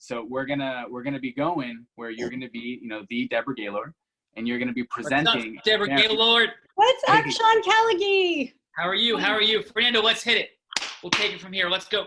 So we're gonna be going where you're gonna be, the Deborah Gaylord, and you're gonna be presenting. What's up, Deborah Gaylord? What's up, Sean Callaghy? How are you? How are you? Fernando, let's hit it. We'll take it from here. Let's go.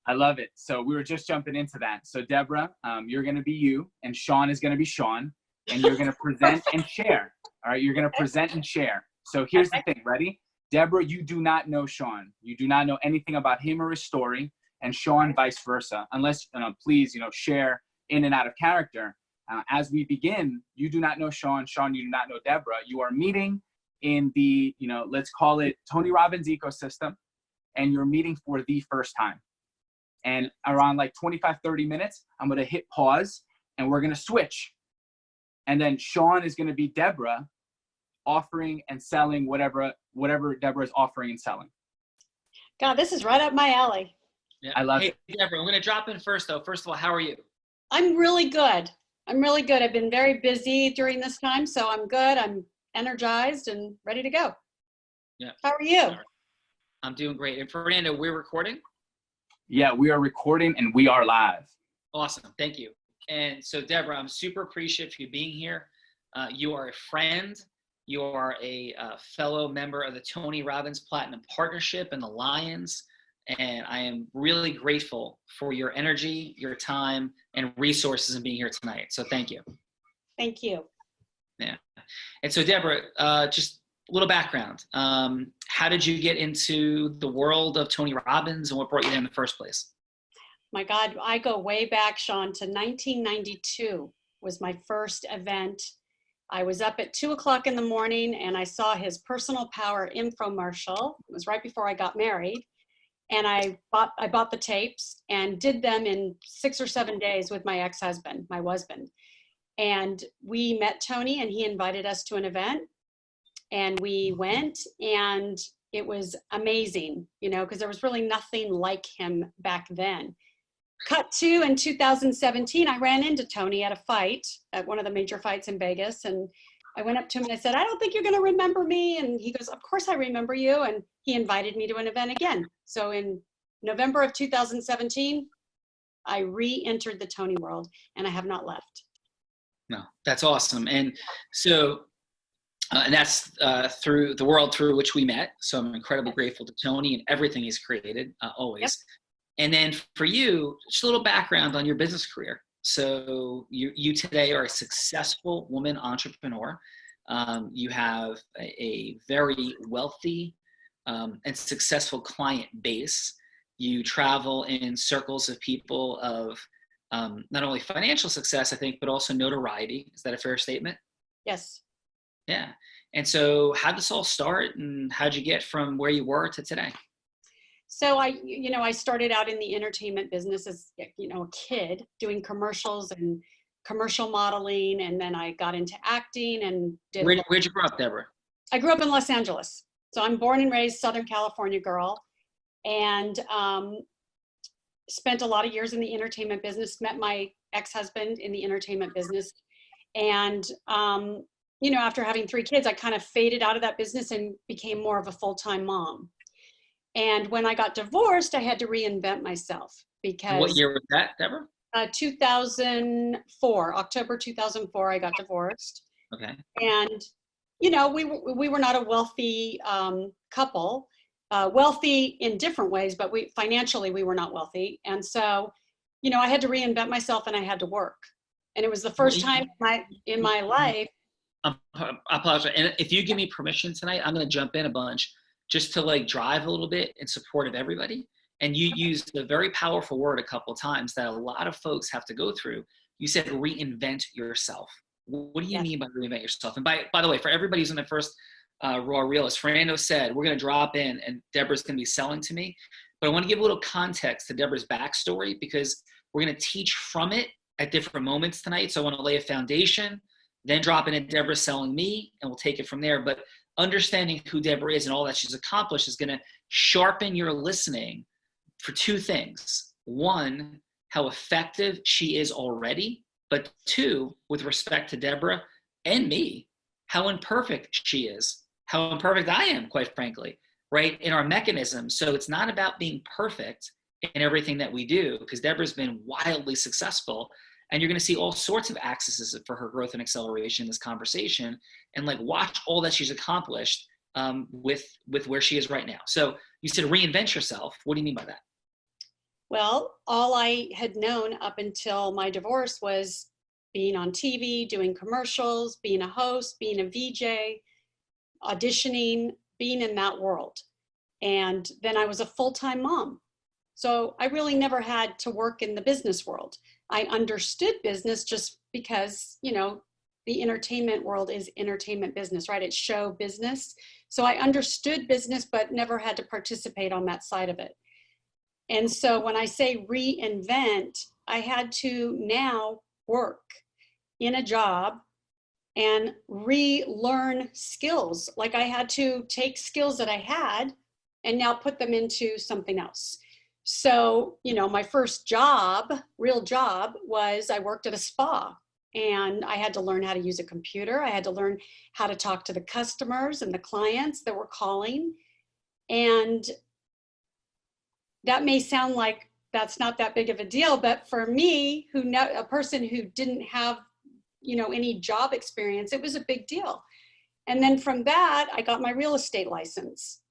I love it. So we were just jumping into that. So Deborah, you're gonna be you, and Sean is gonna be Sean, and you're gonna present and share. All right, you're gonna present and share. So here's the thing. Ready? Deborah, you do not know Sean. You do not know anything about him or his story, and Sean vice versa. Unless, please, share in and out of character. As we begin, you do not know Sean. Sean, you do not know Deborah. You are meeting in the, let's call it Tony Robbins ecosystem, and you're meeting for the first time. And around like 25, 30 minutes, I'm going to hit pause, and we're going to switch. And then Sean is going to be Deborah, offering and selling whatever Deborah is offering and selling. God, this is right up my alley. Yeah. I love it. Deborah, I'm going to drop in first, though. First of all, how are you? I'm really good. I've been very busy during this time, so I'm good. I'm energized and ready to go. Yeah. How are you? I'm doing great. And Fernando, we're recording? Yeah, we are recording and we are live. Awesome. Thank you. And so, Deborah, I'm super appreciative for you being here. You are a friend. You are a fellow member of the Tony Robbins Platinum Partnership and the Lions. And I am really grateful for your energy, your time, and resources in being here tonight. So thank you. Thank you. Yeah. And so, Deborah, just a little background. How did you get into the world of Tony Robbins, and what brought you there in the first place? My God, I go way back, Sean, to 1992 was my first event. I was up at 2:00 in the morning and I saw his personal power infomercial. It was right before I got married. And I bought the tapes and did them in 6 or 7 days with my ex-husband, my husband. And we met Tony and he invited us to an event. And we went, and it was amazing, because there was really nothing like him back then. Cut to in 2017, I ran into Tony at a fight, at one of the major fights in Vegas. And I went up to him and I said, I don't think you're going to remember me. And he goes, of course I remember you. And he invited me to an event again. So in November of 2017, I re-entered the Tony world, and I have not left. No, that's awesome. And so, and that's through the world through which we met. So I'm incredibly grateful to Tony and everything he's created, always. Yep. And then for you, just a little background on your business career. So you today are a successful woman entrepreneur. You have a very wealthy and successful client base. You travel in circles of people of not only financial success, I think, but also notoriety. Is that a fair statement? Yes. Yeah. And so how'd this all start, and how'd you get from where you were to today? So I started out in the entertainment business as, a kid doing commercials and commercial modeling. And then I got into acting and Where'd you grow up, Deborah? I grew up in Los Angeles. So I'm born and raised Southern California girl, and spent a lot of years in the entertainment business, met my ex-husband in the entertainment business. And, after having 3 kids, I kind of faded out of that business and became more of a full-time mom. And when I got divorced, I had to reinvent myself because— What year was that, Deborah? 2004, October 2004, I got divorced. Okay. And, we were not a wealthy couple, wealthy in different ways, but financially we were not wealthy. And so, I had to reinvent myself and I had to work. And it was the first time in my life. I apologize. And if you give me permission tonight, I'm going to jump in a bunch just to drive a little bit in support of everybody. And you used a very powerful word a couple of times that a lot of folks have to go through. You said reinvent yourself. What do you mean by reinvent yourself? And by the way, for everybody who's in the first raw reel, as Fernando said, we're going to drop in and Deborah's going to be selling to me. But I want to give a little context to Deborah's backstory because we're going to teach from it at different moments tonight. So I want to lay a foundation, then drop in at Deborah selling me, and we'll take it from there. But understanding who Deborah is and all that she's accomplished is going to sharpen your listening for 2 things. 1, how effective she is already, but 2, with respect to Deborah and me, how imperfect she is, how imperfect I am, quite frankly, right, in our mechanism. So it's not about being perfect. in everything that we do, because Deborah's been wildly successful, and you're going to see all sorts of accesses for her growth and acceleration in this conversation, and like watch all that she's accomplished with where she is right now. So you said reinvent yourself. What do you mean by that? Well, all I had known up until my divorce was being on TV, doing commercials, being a host, being a VJ, auditioning, being in that world. And then I was a full-time mom. So I really never had to work in the business world. I understood business just because, you know, the entertainment world is entertainment business, right? It's show business. So I understood business, but never had to participate on that side of it. And so when I say reinvent, I had to now work in a job and relearn skills. Like I had to take skills that I had and now put them into something else. So, you know, my first job, real job, was I worked at a spa, and I had to learn how to use a computer. I had to learn how to talk to the customers and the clients that were calling. And that may sound like that's not that big of a deal, but for me, a person who didn't have, you know, any job experience, it was a big deal. And then from that, I got my real estate license.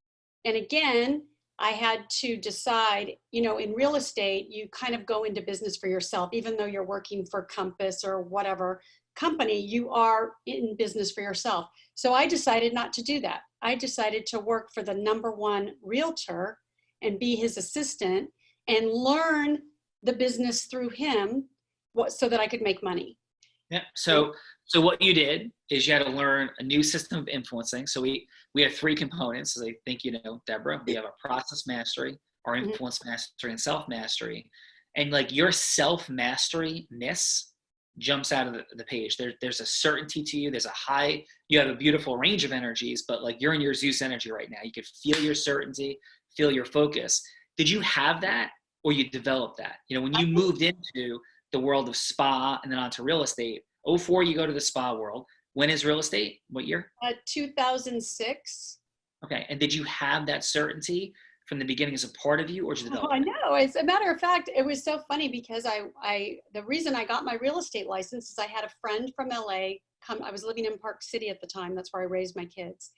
And again, I had to decide, you know, in real estate, you kind of go into business for yourself, even though you're working for Compass or whatever company, you are in business for yourself. So I decided not to do that. I decided to work for the #1 realtor and be his assistant and learn the business through him so that I could make money. Yeah. So what you did is you had to learn a new system of influencing. So we have 3 components, as I think you know, Deborah. We have our process mastery, our influence mastery, and self-mastery. And like your self-mastery-ness jumps out of the page. There's a certainty to you. You have a beautiful range of energies, but like you're in your Zeus energy right now. You can feel your certainty, feel your focus. Did you have that, or you developed that? You know, when you moved into the world of spa and then onto real estate, 2004, you go to the spa world. When is real estate? What year? 2006. Okay. And did you have that certainty from the beginning as a part of you, or did you develop I know. As a matter of fact, it was so funny because the reason I got my real estate license is I had a friend from LA come. I was living in Park City at the time. That's where I raised my kids.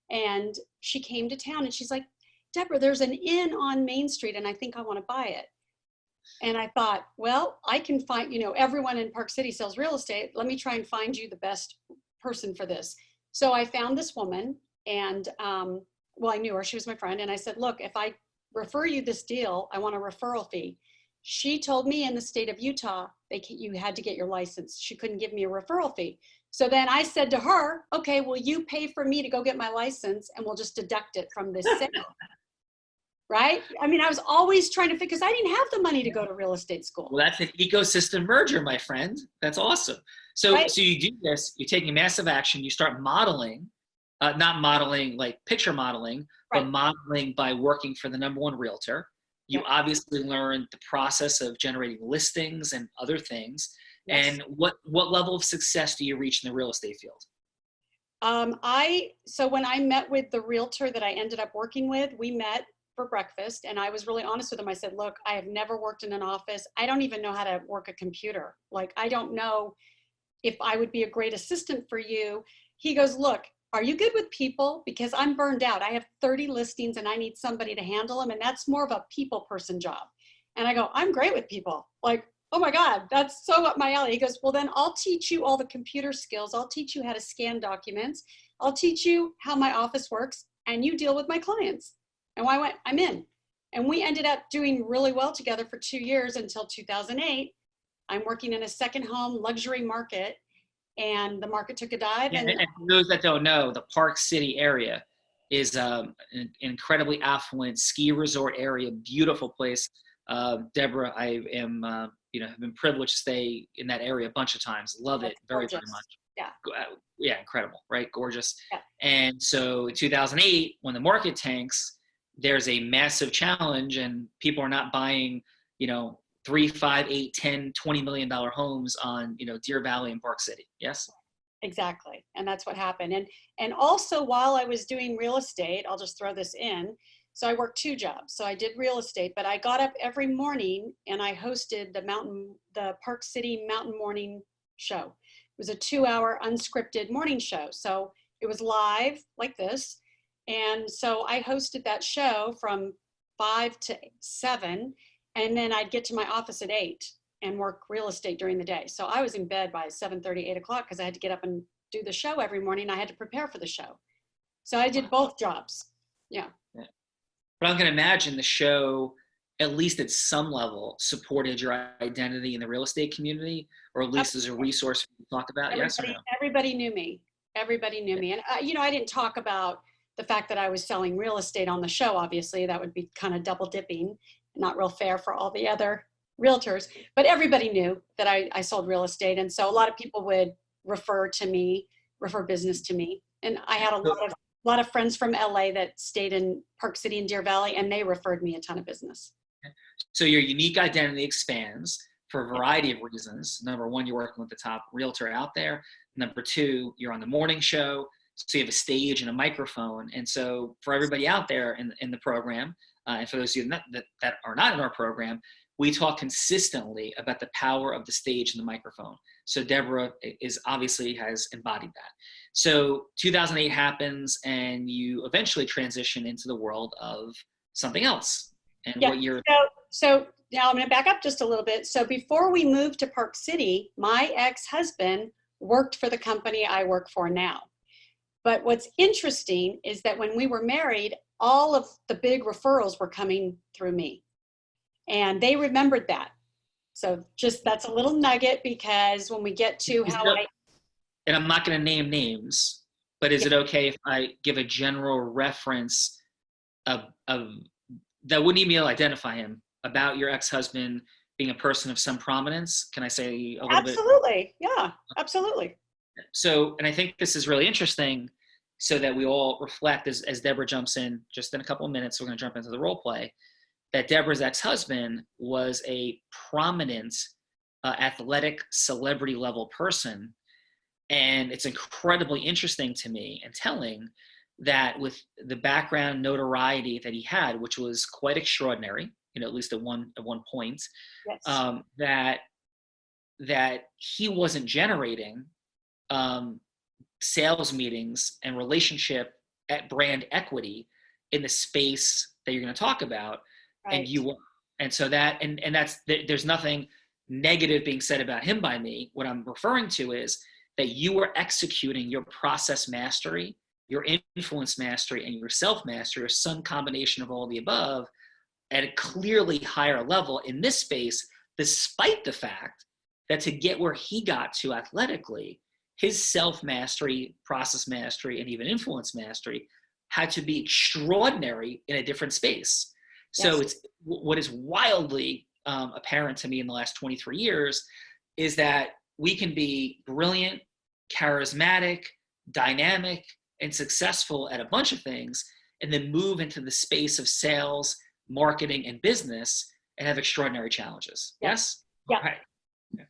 And she came to town and she's like, Deborah, there's an inn on Main Street and I think I want to buy it. And I thought, well, I can find, you know, everyone in Park City sells real estate. Let me try and find you the best person for this. So I found this woman and, well, I knew her, she was my friend. And I said, look, if I refer you this deal, I want a referral fee. She told me in the state of Utah, you had to get your license. She couldn't give me a referral fee. So then I said to her, okay, will you pay for me to go get my license and we'll just deduct it from this sale? Right? I mean, I was always trying to because I didn't have the money to go to real estate school. Well, that's an ecosystem merger, my friend. That's awesome. So, right? So you do this, you're taking massive action, you start modeling, not modeling like picture modeling, right. but modeling by working for the #1 realtor. You obviously learned the process of generating listings and other things. Yes. And what level of success do you reach in the real estate field? So when I met with the realtor that I ended up working with, we met for breakfast and I was really honest with him. I said, look, I have never worked in an office. I don't even know how to work a computer. Like, I don't know if I would be a great assistant for you. He goes, look, are you good with people? Because I'm burned out. I have 30 listings and I need somebody to handle them. And that's more of a people person job. And I go, I'm great with people. Like, oh my God, that's so up my alley. He goes, well, then I'll teach you all the computer skills. I'll teach you how to scan documents. I'll teach you how my office works and you deal with my clients. And I went, I'm in. And we ended up doing really well together for 2 years until 2008. I'm working in a second home luxury market and the market took a dive. Yeah, and for those that don't know, the Park City area is an incredibly affluent ski resort area, beautiful place. Deborah, I am, have been privileged to stay in that area a bunch of times. Love it very, very much. Yeah. Yeah, incredible, right? Gorgeous. Yeah. And so in 2008, when the market tanks, there's a massive challenge and people are not buying, $3, $5, $8, $10, $20 million homes on, Deer Valley and Park City. Yes? Exactly. And that's what happened. And also while I was doing real estate, I'll just throw this in. So I worked 2 jobs. So I did real estate, but I got up every morning and I hosted the Park City Mountain Morning Show. It was a 2-hour unscripted morning show. So it was live like this. And so I hosted that show from 5 to 7. And then I'd get to my office at 8 and work real estate during the day. So I was in bed by 7:30, 8 o'clock because I had to get up and do the show every morning. I had to prepare for the show. So I did both jobs. Yeah. But I'm going to imagine the show, at least at some level, supported your identity in the real estate community, or at least as a resource to talk about. Yes or no? Everybody knew me. Everybody knew me. And, I didn't talk about the fact that I was selling real estate on the show, obviously. That would be kind of double dipping, not real fair for all the other realtors. But everybody knew that I sold real estate. And so a lot of people would refer business to me. And I had a lot of friends from LA that stayed in Park City and Deer Valley, and they referred me a ton of business. So your unique identity expands for a variety of reasons. Number one, you're working with the top realtor out there. Number two, you're on the morning show. So you have a stage and a microphone. And so for everybody out there in the program, and for those of you that are not in our program, we talk consistently about the power of the stage and the microphone. So Deborah obviously has embodied that. So 2008 happens and you eventually transition into the world of something else. And what you're... So now I'm going to back up just a little bit. So before we moved to Park City, my ex-husband worked for the company I work for now. But what's interesting is that when we were married, all of the big referrals were coming through me. And they remembered that. So just that's a little nugget, because when we get to and I'm not going to name names, but is it okay if I give a general reference of that wouldn't even be able to identify him, about your ex-husband being a person of some prominence? Can I say a little bit? Absolutely. Yeah, absolutely. So, and I think this is really interesting, so that we all reflect as Deborah jumps in just in a couple of minutes. We're going to jump into the role play. That Deborah's ex-husband was a prominent, athletic, celebrity level person. And it's incredibly interesting to me and telling that with the background notoriety that he had, which was quite extraordinary, at least at one point, yes. That he wasn't generating sales meetings and relationship at brand equity in the space that you're going to talk about. Right. And you were. And so there's nothing negative being said about him by me. What I'm referring to is that you were executing your process mastery, your influence mastery, and your self mastery, or some combination of all the above, at a clearly higher level in this space, despite the fact that to get where he got to athletically, his self mastery, process mastery, and even influence mastery had to be extraordinary in a different space. So yes. It's what is wildly apparent to me in the last 23 years is that we can be brilliant, charismatic, dynamic, and successful at a bunch of things, and then move into the space of sales, marketing, and business and have extraordinary challenges. Yes? Yeah. Right.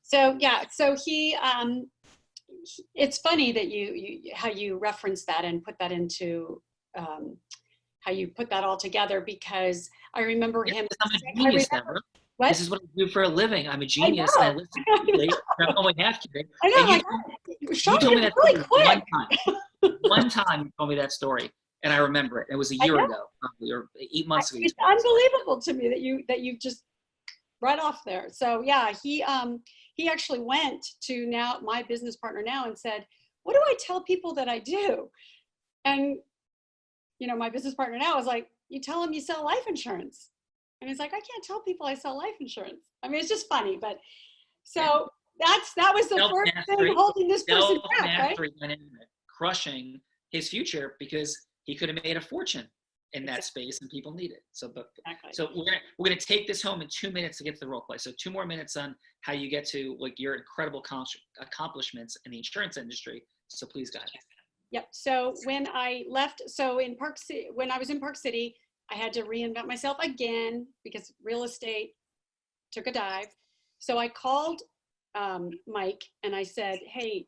So he, it's funny that you how you reference that and put that into, how you put that all together, because I remember him. I'm a genius, Deborah. This is what I do for a living. I'm a genius, and I listen to you late. I'm only half kidding. I know. You told me that really quick. One time you told me that story, and I remember it. It was a year ago, probably, or 8 months ago. It's unbelievable to me that you just right off there. So yeah, he actually went to now my business partner now and said, "What do I tell people that I do?" And my business partner now is like, "You tell them you sell life insurance." And he's like, "I can't tell people I sell life insurance." I mean, it's just funny, but so that was the first thing holding this person back, right? Crushing his future, because he could have made a fortune in that space and people need it. So we're gonna take this home in 2 minutes to get to the role play. So 2 more minutes on how you get to your incredible accomplishments in the insurance industry. So please, guys. Yep. So when I left, when I was in Park City, I had to reinvent myself again because real estate took a dive. So I called Mike and I said, "Hey,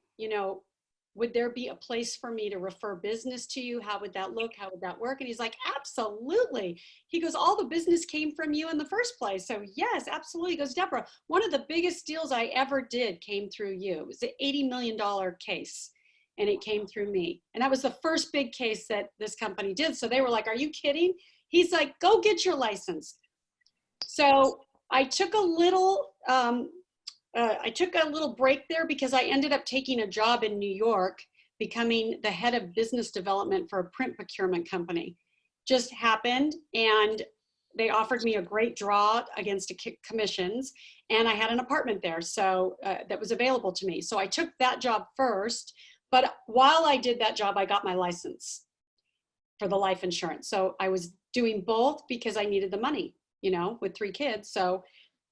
would there be a place for me to refer business to you? How would that look? How would that work? And he's like, absolutely. He goes, all the business came from you in the first place. So yes, absolutely. He goes, Deborah, one of the biggest deals I ever did came through you. It was an $80 million case, and it came through me. And that was the first big case that this company did. So they were like, are you kidding? He's like, go get your license. So I took a little break there because I ended up taking a job in New York, becoming the head of business development for a print procurement company. Just happened, and they offered me a great draw against commissions, and I had an apartment there, so that was available to me. So I took that job first, but while I did that job, I got my license for the life insurance. So I was doing both because I needed the money, you know, with 3 kids. So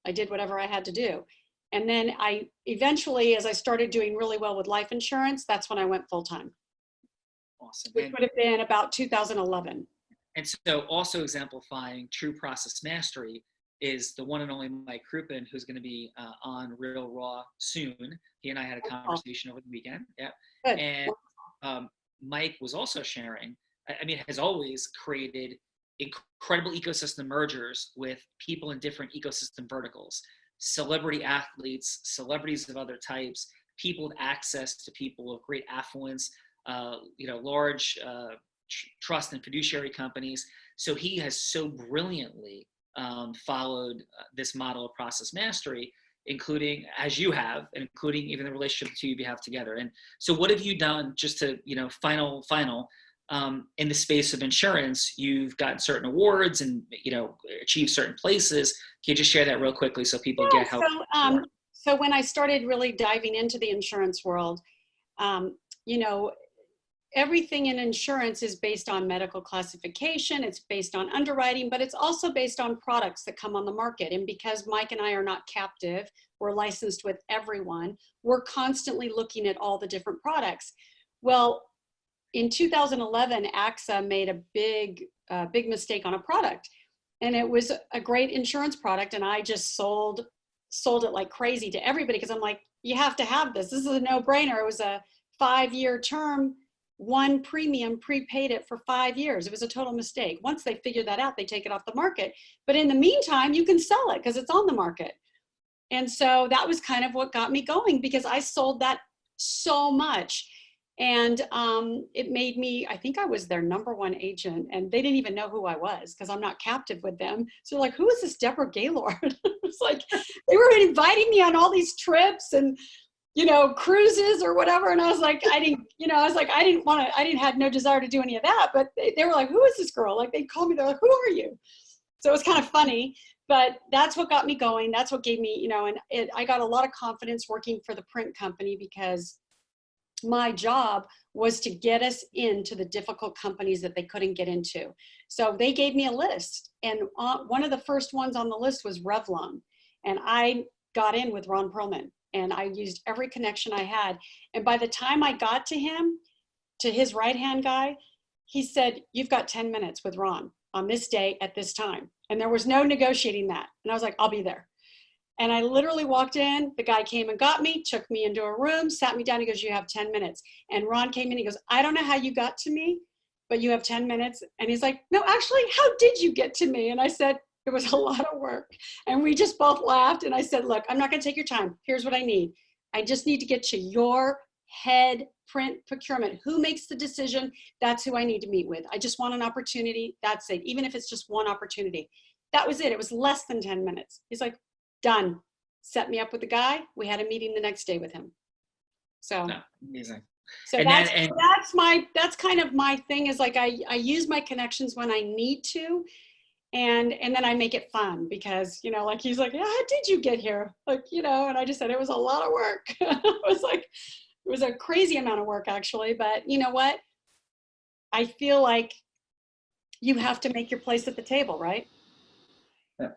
I did whatever I had to do. And then I eventually, as I started doing really well with life insurance, that's when I went full-time. Awesome. Which would have been about 2011. And so also exemplifying true process mastery is the one and only Mike Crouppen, who's going to be on Real Raw soon. He and I had a conversation over the weekend. Yeah. Good. And Mike was also sharing, I mean, has always created incredible ecosystem mergers with people in different ecosystem verticals, celebrity athletes, celebrities of other types, people with access to people of great affluence, large trust and fiduciary companies. So he has so brilliantly followed this model of process mastery, including, as you have, and including even the relationship the two of you have together. And so what have you done, just to, final, in the space of insurance? You've gotten certain awards and, achieved certain places. Can you just share that real quickly so people get how? So when I started really diving into the insurance world, everything in insurance is based on medical classification, it's based on underwriting, but it's also based on products that come on the market. And because Mike and I are not captive, we're licensed with everyone, we're constantly looking at all the different products. Well, in 2011, AXA made a big mistake on a product. And it was a great insurance product, and I just sold it like crazy to everybody because I'm like, you have to have this. This is a no-brainer. It was a 5-year term, one premium, prepaid it for 5 years. It was a total mistake. Once they figure that out, they take it off the market. But in the meantime, you can sell it because it's on the market. And so that was kind of what got me going, because I sold that so much. And it made me, I think I was their #1 agent, and they didn't even know who I was because I'm not captive with them. So like, who is this Deborah Gaylord? It's like, they were inviting me on all these trips and, cruises or whatever. And I was like, I had no desire to do any of that. But they were like, who is this girl? Like, they called me, they're like, who are you? So it was kind of funny, but that's what got me going. That's what gave me, I got a lot of confidence working for the print company, because my job was to get us into the difficult companies that they couldn't get into. So they gave me a list, and one of the first ones on the list was Revlon. And I got in with Ron Perlman, and I used every connection I had. And by the time I got to him, to his right-hand guy, he said, you've got 10 minutes with Ron on this day at this time. And there was no negotiating that. And I was like, I'll be there. And I literally walked in, the guy came and got me, took me into a room, sat me down, he goes, you have 10 minutes. And Ron came in, he goes, I don't know how you got to me, but you have 10 minutes. And he's like, no, actually, how did you get to me? And I said, it was a lot of work. And we just both laughed. And I said, look, I'm not gonna take your time. Here's what I need. I just need to get to your head print procurement. Who makes the decision? That's who I need to meet with. I just want an opportunity. That's it. Even if it's just one opportunity. That was it. It was less than 10 minutes. He's like, done. Set me up with the guy. We had a meeting the next day with him. So amazing. So that's kind of my thing, is like I use my connections when I need to, and then I make it fun, because like he's like, yeah, how did you get here? Like, and I just said it was a lot of work. It was a crazy amount of work, actually. But you know what? I feel like you have to make your place at the table, right?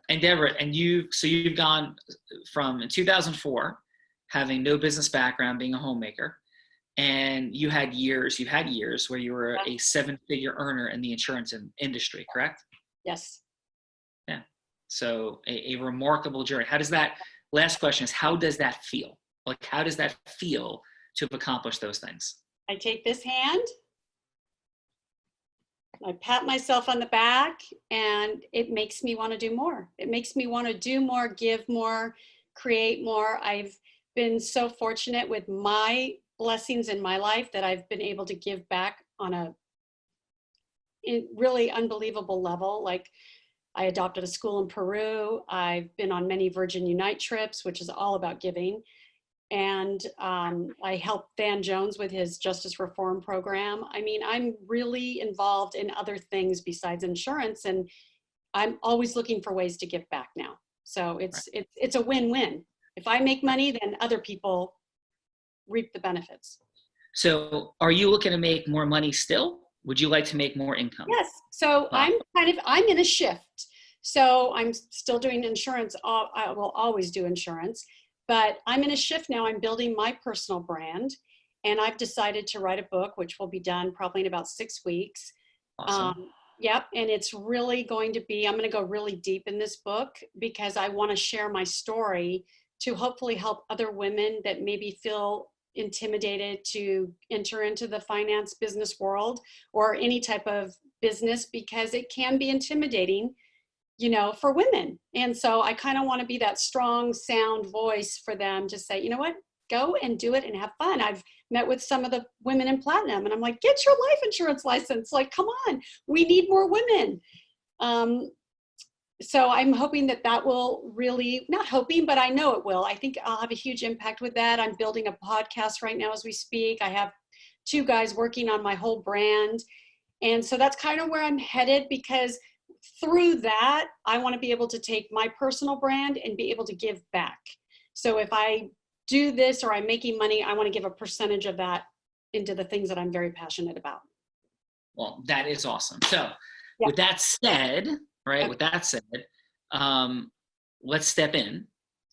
And Deborah, you've gone from 2004, having no business background, being a homemaker, and you've had years where you were a 7-figure earner in the insurance industry, correct? Yes. Yeah. So a remarkable journey. Last question is, how does that feel? Like, how does that feel to have accomplished those things? I take this hand, I pat myself on the back, and it makes me want to do more. It makes me want to do more, give more, create more. I've been so fortunate with my blessings in my life that I've been able to give back on a really unbelievable level. Like, I adopted a school in Peru. I've been on many Virgin Unite trips, which is all about giving. And I helped Van Jones with his justice reform program. I mean, I'm really involved in other things besides insurance, and I'm always looking for ways to give back now. So it's a win-win. If I make money, then other people reap the benefits. So are you looking to make more money still? Would you like to make more income? Yes. So Wow. I'm in a shift. So I'm still doing insurance. I will always do insurance, but I'm in a shift now. I'm building my personal brand, and I've decided to write a book, which will be done probably in about 6 weeks. Awesome. Yep. And it's really going to be, I'm going to go really deep in this book because I want to share my story to hopefully help other women that maybe feel intimidated to enter into the finance business world or any type of business, because it can be intimidating, you know, for women. And so I kind of want to be that strong sound voice for them to say, you know what, go and do it and have fun. I've met with some of the women in platinum, and I'm like, get your life insurance license. Like, come on, we need more women. So I'm hoping that that will really, not hoping, but I know it will. I think I'll have a huge impact with that. I'm building a podcast right now as we speak. I have 2 guys working on my whole brand. And so that's kind of where I'm headed, because through that, I want to be able to take my personal brand and be able to give back. So if I do this or I'm making money, I want to give a percentage of that into the things that I'm very passionate about. Well, that is awesome. So Yeah. with that said, right, Okay. with that said, let's step into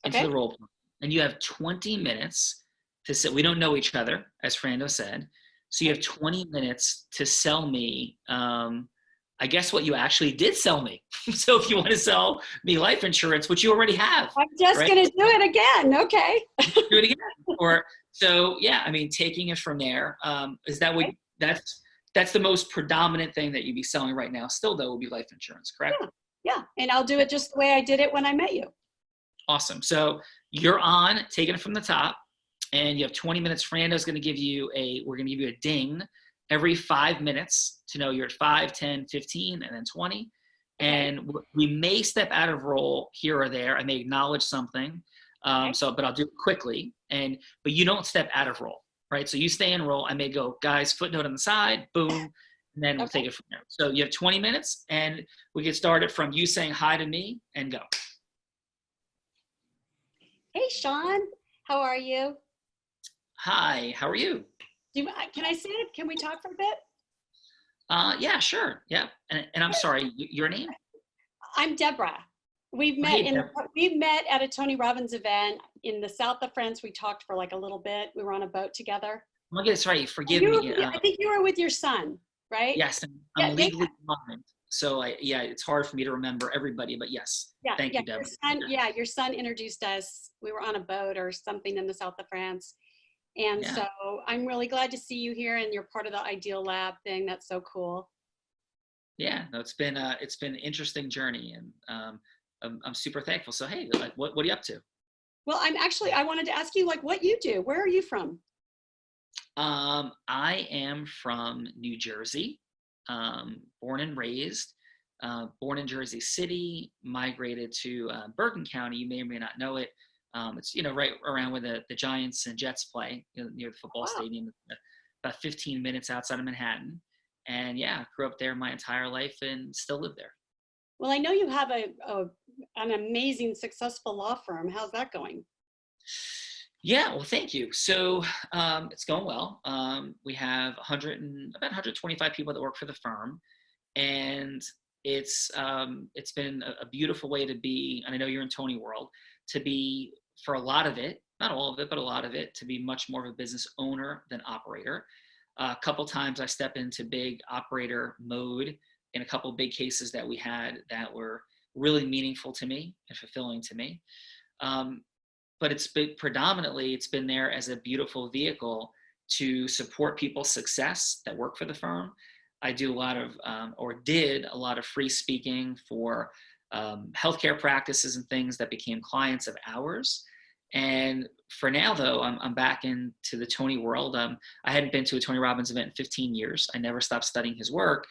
Okay. the role play. And you have 20 minutes to sit. We don't know each other, as Frando said. So you have 20 minutes to sell me, I guess, what you actually did sell me. So if you want to sell me life insurance, which you already have. I'm just going to do it again. Okay. Do it again. Or, so yeah, I mean, taking it from there, is that what, that's the most predominant thing that you'd be selling right now still, though, would be life insurance, correct? Yeah. And I'll do it just the way I did it when I met you. Awesome. So you're on, taking it from the top, and you have 20 minutes. Frando's going to give you we're going to give you a ding every 5 minutes to know you're at 5, 10, 15, and then 20. Okay. And we may step out of role here or there. I may acknowledge something. But I'll do it quickly. But you don't step out of role, right? So you stay in role. I may go, guys, footnote on the side, boom, and then we'll take it from there. So you have 20 minutes, and we get started from you saying hi to me and go. Hey, Sean, how are you? Hi, how are you? Can I say it? Can we talk for a bit? Yeah, sure. Yeah. And I'm sorry, your name? I'm Deborah. We've met at a Tony Robbins event in the south of France. We talked for like a little bit. We were on a boat together. I'll get this right. Forgive me. I think you were with your son, right? Yes, I'm legally blind. So it's hard for me to remember everybody, but yes. Thank you, Deborah. Your son introduced us. We were on a boat or something in the south of France. And so I'm really glad to see you here, and you're part of the Ideal Lab thing. That's so cool. Yeah, no, it's been an interesting journey, and I'm super thankful. So hey, like, what are you up to? Well, I wanted to ask you like what you do. Where are you from? I am from New Jersey, born and raised, born in Jersey City, migrated to Bergen County. You may or may not know it. It's, right around where the Giants and Jets play, near the football stadium, about 15 minutes outside of Manhattan. And grew up there my entire life and still live there. Well, I know you have an amazing, successful law firm. How's that going? Yeah, well, thank you. So it's going well. We have about 125 people that work for the firm, and it's been a beautiful way to be. And I know you're in Tony world, to be, for a lot of it, not all of it, but a lot of it, to be much more of a business owner than operator. A couple times I step into big operator mode in a couple big cases that we had that were really meaningful to me and fulfilling to me. But predominantly it's been there as a beautiful vehicle to support people's success that work for the firm. I do a lot of, or did a lot of free speaking for healthcare practices and things that became clients of ours. And for now, though, I'm back into the Tony world. I hadn't been to a Tony Robbins event in 15 years. I never stopped studying his work,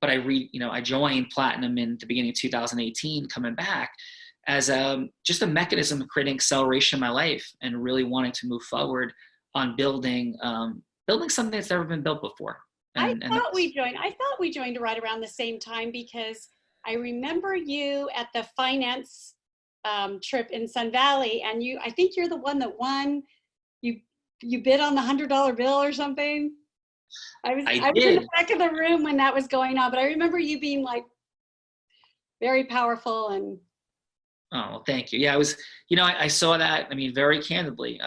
but I joined Platinum in the beginning of 2018, coming back as just a mechanism of creating acceleration in my life and really wanting to move forward on building something that's never been built before. I thought we joined right around the same time, because I remember you at the finance trip in Sun Valley, and I think you're the one that won. You bid on the $100 bill or something. I was in the back of the room when that was going on, but I remember you being like very powerful. And oh, well, thank you. Yeah, I saw that. I mean, very candidly,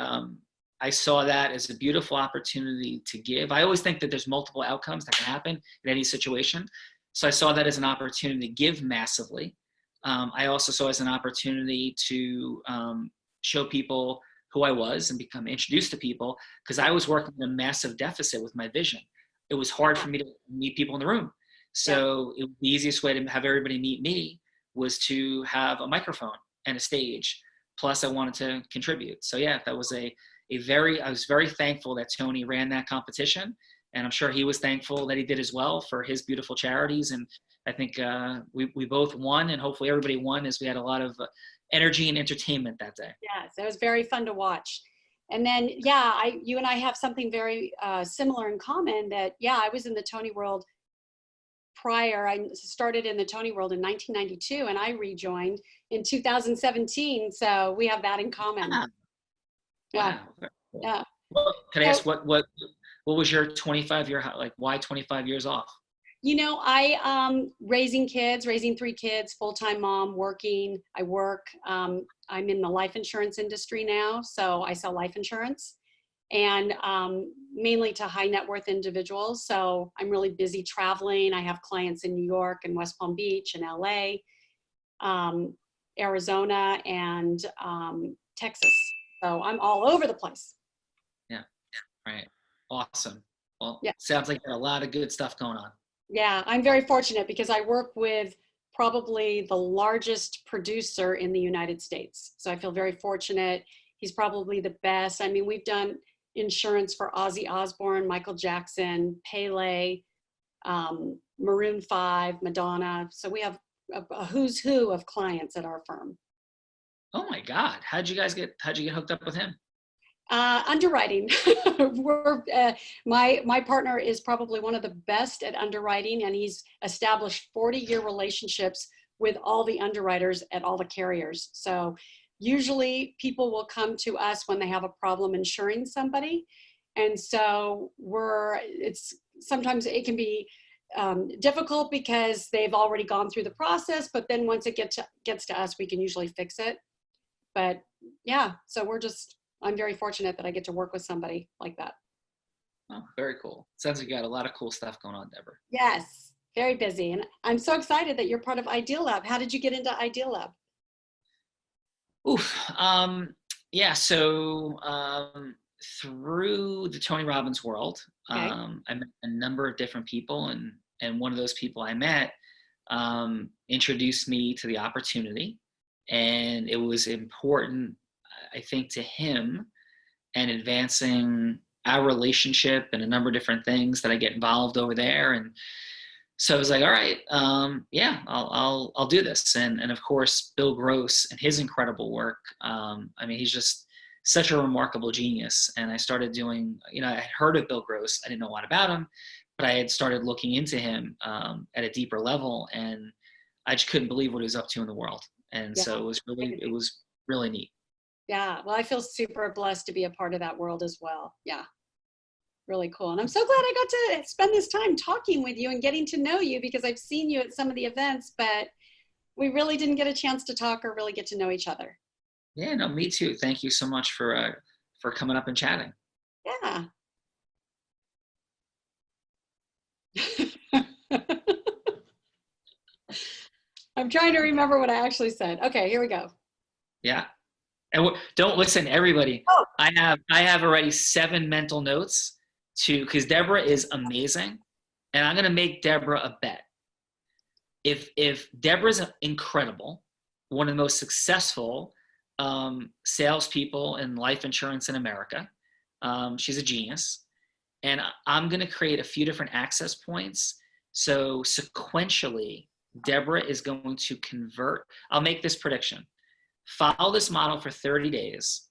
I saw that as a beautiful opportunity to give. I always think that there's multiple outcomes that can happen in any situation. So I saw that as an opportunity to give massively. I also saw it as an opportunity to show people who I was and become introduced to people, because I was working in a massive deficit with my vision. It was hard for me to meet people in the room. So the easiest way to have everybody meet me was to have a microphone and a stage. Plus I wanted to contribute. So yeah, that was I was very thankful that Tony ran that competition. And I'm sure he was thankful that he did as well for his beautiful charities. And I think we both won, and hopefully everybody won, as we had a lot of energy and entertainment that day. Yes, it was very fun to watch. And then, you and I have something very similar in common, that, I was in the Tony world prior. I started in the Tony world in 1992, and I rejoined in 2017. So we have that in common. Wow. Yeah. Wow. Yeah. Well, can I ask what was your 25-year, like why 25 years off? I raising 3 kids, full-time mom, working. I work. I'm in the life insurance industry now, so I sell life insurance, and mainly to high net worth individuals. So I'm really busy traveling. I have clients in New York and West Palm Beach and LA, Arizona, and Texas. So I'm all over the place. Yeah. Right. Awesome. Well, yeah. Sounds like you got a lot of good stuff going on. Yeah, I'm very fortunate because I work with probably the largest producer in the United States. So I feel very fortunate. He's probably the best. I mean, we've done insurance for Ozzy Osbourne, Michael Jackson, Pele, Maroon 5, Madonna. So we have a who's who of clients at our firm. Oh my God. How'd you get hooked up with him? Underwriting. My partner is probably one of the best at underwriting, and he's established 40-year relationships with all the underwriters at all the carriers. So usually people will come to us when they have a problem insuring somebody. And so sometimes it can be difficult because they've already gone through the process, but then once it gets to us, we can usually fix it. But yeah, so I'm very fortunate that I get to work with somebody like that. Oh, very cool. Sounds like you got a lot of cool stuff going on, Deborah. Yes, very busy. And I'm so excited that you're part of Ideal Lab. How did you get into Ideal Lab? So through the Tony Robbins world, okay. I met a number of different people, and one of those people I met introduced me to the opportunity. And it was important, I think, to him and advancing our relationship and a number of different things that I get involved over there. And so I was like, all right, I'll do this. And of course, Bill Gross and his incredible work. He's just such a remarkable genius. And I started doing, I had heard of Bill Gross. I didn't know a lot about him, but I had started looking into him at a deeper level. And I just couldn't believe what he was up to in the world. And so it was really neat. Yeah, well, I feel super blessed to be a part of that world as well. Yeah, really cool. And I'm so glad I got to spend this time talking with you and getting to know you, because I've seen you at some of the events, but we really didn't get a chance to talk or really get to know each other. Yeah, no, me too. Thank you so much for coming up and chatting. Yeah. I'm trying to remember what I actually said. Okay, here we go. Yeah. And don't listen, everybody. Oh. I have already 7 mental notes because Deborah is amazing, and I'm going to make Deborah a bet. If Deborah's incredible, one of the most successful salespeople in life insurance in America, she's a genius, and I'm going to create a few different access points. So sequentially, Deborah is going to convert. I'll make this prediction. Follow this model for 30 days,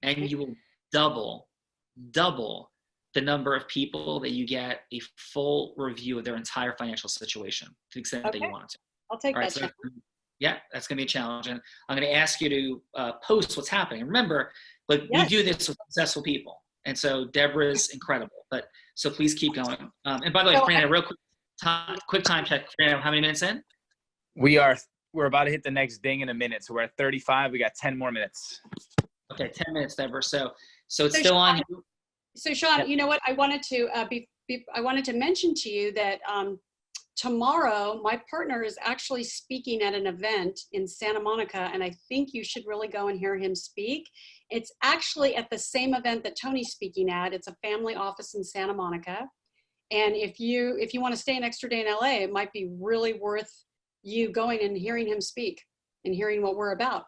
and you will double the number of people that you get a full review of their entire financial situation to the extent that you want to. I'll take that. So yeah, that's going to be a challenge. And I'm going to ask you to post what's happening. And remember, like we do this with successful people. And so Deborah's incredible. But so please keep going. And by the way, Fran, a real quick time check. Fran, how many minutes in? We're about to hit the next ding in a minute. So we're at 35. We got 10 more minutes. Okay, 10 minutes, Deborah. So it's still on you. So Sean, you know what? I wanted to mention to you that tomorrow my partner is actually speaking at an event in Santa Monica, and I think you should really go and hear him speak. It's actually at the same event that Tony's speaking at. It's a family office in Santa Monica. And if you want to stay an extra day in LA, it might be really worth you going and hearing him speak and hearing what we're about.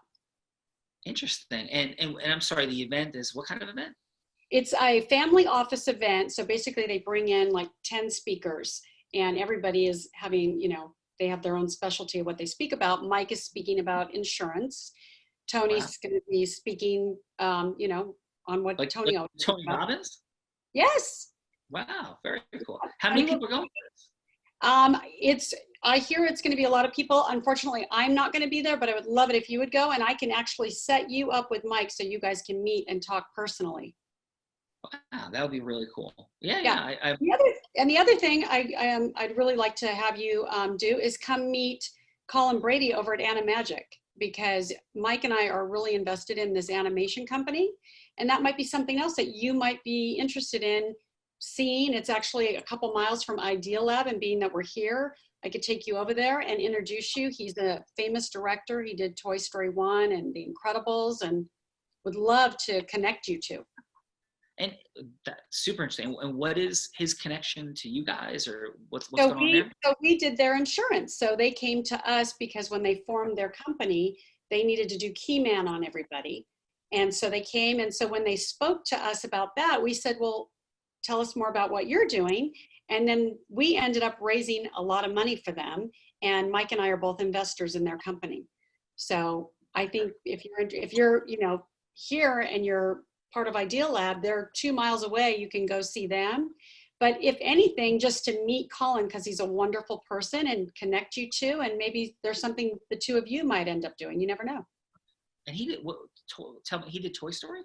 Interesting. And I'm sorry, the event is what kind of event? It's a family office event. So basically they bring in like 10 speakers and everybody is having, they have their own specialty of what they speak about. Mike is speaking about insurance. Tony's going to be speaking, on what like Tony always Tony Robbins? Yes. Wow. Very cool. How many people are going to this? I hear it's going to be a lot of people. Unfortunately, I'm not going to be there, but I would love it if you would go, and I can actually set you up with Mike so you guys can meet and talk personally. Wow, that would be really cool. Yeah. The other thing I'd really like to have you do is come meet Colin Brady over at Animagic, because Mike and I are really invested in this animation company, and that might be something else that you might be interested in seeing. It's actually a couple miles from Idea Lab, and being that we're here, I could take you over there and introduce you. He's a famous director. He did Toy Story 1 and The Incredibles, and would love to connect you to. And that's super interesting. And what is his connection to you guys, or what's going on there? So we did their insurance. So they came to us because when they formed their company, they needed to do key man on everybody. And so they came. And so when they spoke to us about that, we said, well, tell us more about what you're doing. And then we ended up raising a lot of money for them. And Mike and I are both investors in their company. So I think if you're here and you're part of Idea Lab, they're 2 miles away, you can go see them. But if anything, just to meet Colin, because he's a wonderful person, and connect you to, and maybe there's something the two of you might end up doing. You never know. And he did tell me he did Toy Story?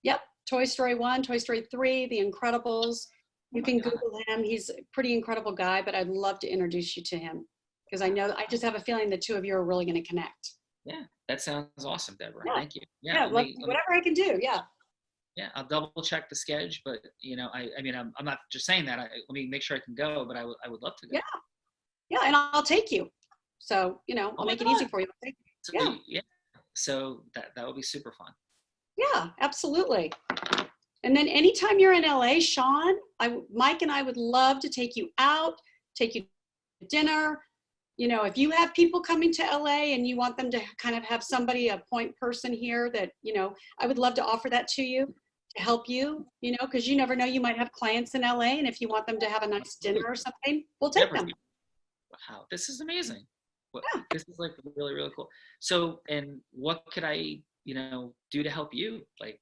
Yep. Toy Story 1, Toy Story 3, The Incredibles. You can Google him. He's a pretty incredible guy, but I'd love to introduce you to him, because I just have a feeling the two of you are really going to connect. Yeah, that sounds awesome, Deborah. Yeah. Thank you. Yeah, whatever I can do. Yeah. Yeah, I'll double check the schedule, but I'm not just saying that. Let me make sure I can go, but I would love to go. Yeah, and I'll take you. So I'll make it easy for you. Yeah. So that would be super fun. Yeah, absolutely. And then anytime you're in LA, Sean, Mike and I would love to take you out, take you to dinner. If you have people coming to LA and you want them to kind of have somebody, a point person here that, I would love to offer that to you to help you, because you never know, you might have clients in LA, and if you want them to have a nice dinner or something, we'll take them. Wow, this is amazing. This is like really, really cool. So, and what could I, do to help you? Like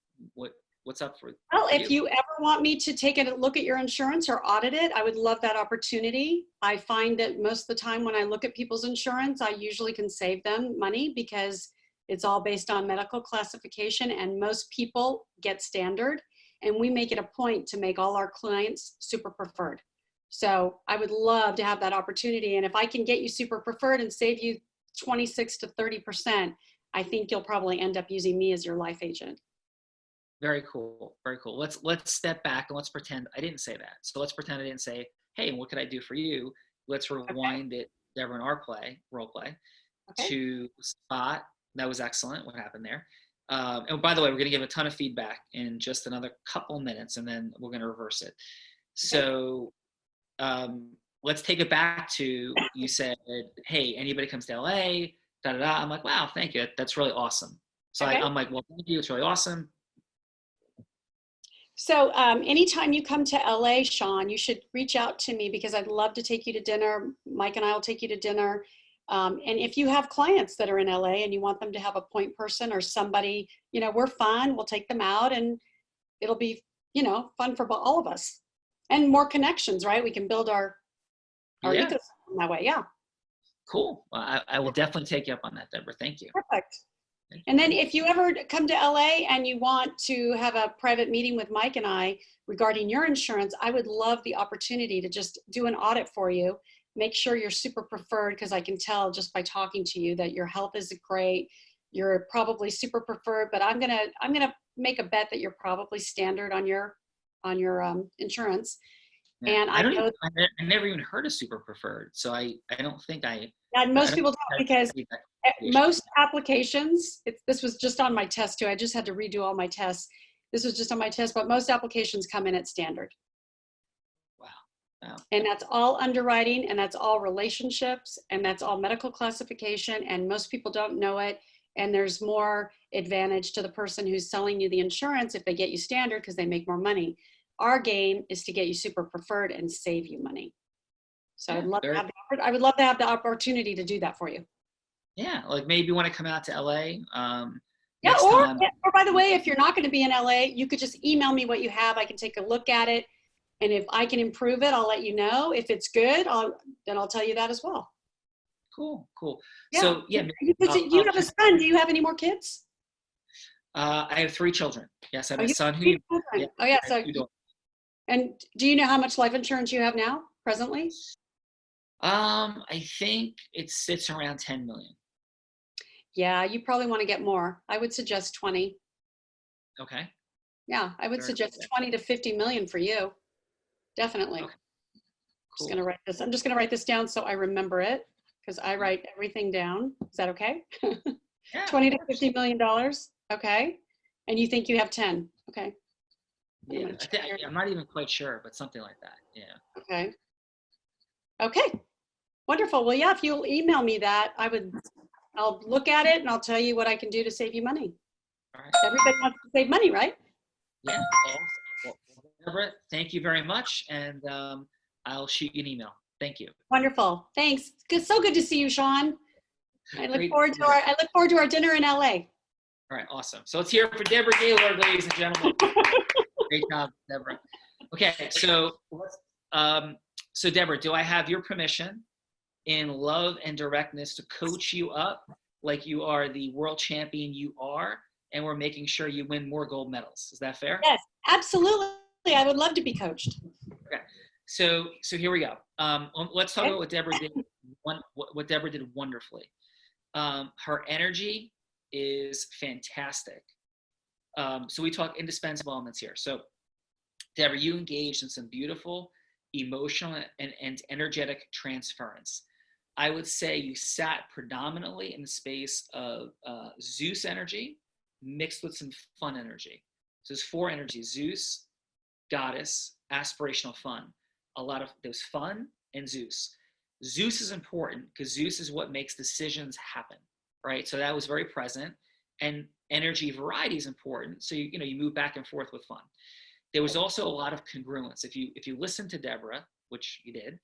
what's up for Well, if you ever want me to take a look at your insurance or audit it, I would love that opportunity. I find that most of the time when I look at people's insurance, I usually can save them money, because it's all based on medical classification, and most people get standard, and we make it a point to make all our clients super preferred. So I would love to have that opportunity. And if I can get you super preferred and save you 26 to 30%, I think you'll probably end up using me as your life agent. Very cool. Very cool. Let's step back and let's pretend I didn't say that. So let's pretend I didn't say, hey, what could I do for you? Let's rewind it, Deborah, in our role play, to Spot. That was excellent. What happened there? And by the way, we're going to give a ton of feedback in just another couple minutes, and then we're going to reverse it. So let's take it back to, you said, hey, anybody comes to LA, da da da. I'm like, wow, thank you. That's really awesome. So Okay. I'm like, well, thank you. It's really awesome. So anytime you come to LA, Sean, you should reach out to me because I'd love to take you to dinner. Mike and I will take you to dinner. And if you have clients that are in LA and you want them to have a point person or somebody, you know, we're fun. We'll take them out and it'll be, you know, fun for all of us and more connections, right? We can build our Yeah. ecosystem that way. Yeah. Cool. Well, I will definitely take you up on that, Deborah. Thank you. Perfect. And then if you ever come to LA and you want to have a private meeting with Mike and I regarding your insurance, I would love the opportunity to just do an audit for you. Make sure you're super preferred, because I can tell just by talking to you that your health is great. You're probably super preferred, but I'm gonna make a bet that you're probably standard on your insurance. Yeah. And I never even heard of super preferred, so I don't think most people don't, because most applications, this was just on my test too. I just had to redo all my tests. This was just on my test, but most applications come in at standard. Wow. And that's all underwriting, and that's all relationships, and that's all medical classification, and most people don't know it. And there's more advantage to the person who's selling you the insurance if they get you standard, because they make more money. Our game is to get you super preferred and save you money. So I would love to have the opportunity to do that for you. Yeah, like maybe you want to come out to LA. Yeah, or by the way, if you're not going to be in LA, you could just email me what you have. I can take a look at it, and if I can improve it, I'll let you know. If it's good, then I'll tell you that as well. Cool. Yeah. So yeah, you have a son. Do you have any more kids? I have 3 children. Yes, I have a son who. Yeah, oh yeah. So, and do you know how much life insurance you have now, presently? I think it sits around 10 million. Yeah, you probably want to get more. I would suggest 20. Okay. Yeah, I would suggest 20 to 50 million for you. Definitely. Okay. Cool. I'm just going to write this down so I remember it, because I write everything down. Is that okay? Yeah, 20 to 50 million dollars. Okay. And you think you have 10. Okay. Yeah, I'm not even quite sure, but something like that. Yeah. Okay. Wonderful. Well, yeah, if you'll email me that, I'll look at it and I'll tell you what I can do to save you money. All right. Everybody wants to save money, right? Yeah. Well, Deborah, thank you very much. And I'll shoot you an email. Thank you. Wonderful. Thanks. So good to see you, Sean. I look forward to our dinner in LA. All right. Awesome. So let's hear it for Deborah Gaylord, ladies and gentlemen. Great job, Deborah. Okay. So Deborah, do I have your permission in love and directness to coach you up like you are the world champion you are, and we're making sure you win more gold medals? Is that fair? Yes, absolutely. I would love to be coached. Okay. So here we go. Let's talk about what Deborah did. What Deborah did wonderfully. Her energy is fantastic. So we talk indispensable elements here. So Deborah, you engaged in some beautiful emotional and energetic transference. I would say you sat predominantly in the space of Zeus energy mixed with some fun energy. So there's 4 energies: Zeus, goddess, aspirational, fun. A lot of there's fun and Zeus. Zeus is important because Zeus is what makes decisions happen, right? So that was very present. And energy variety is important. So you move back and forth with fun. There was also a lot of congruence. If you listen to Deborah, which you did,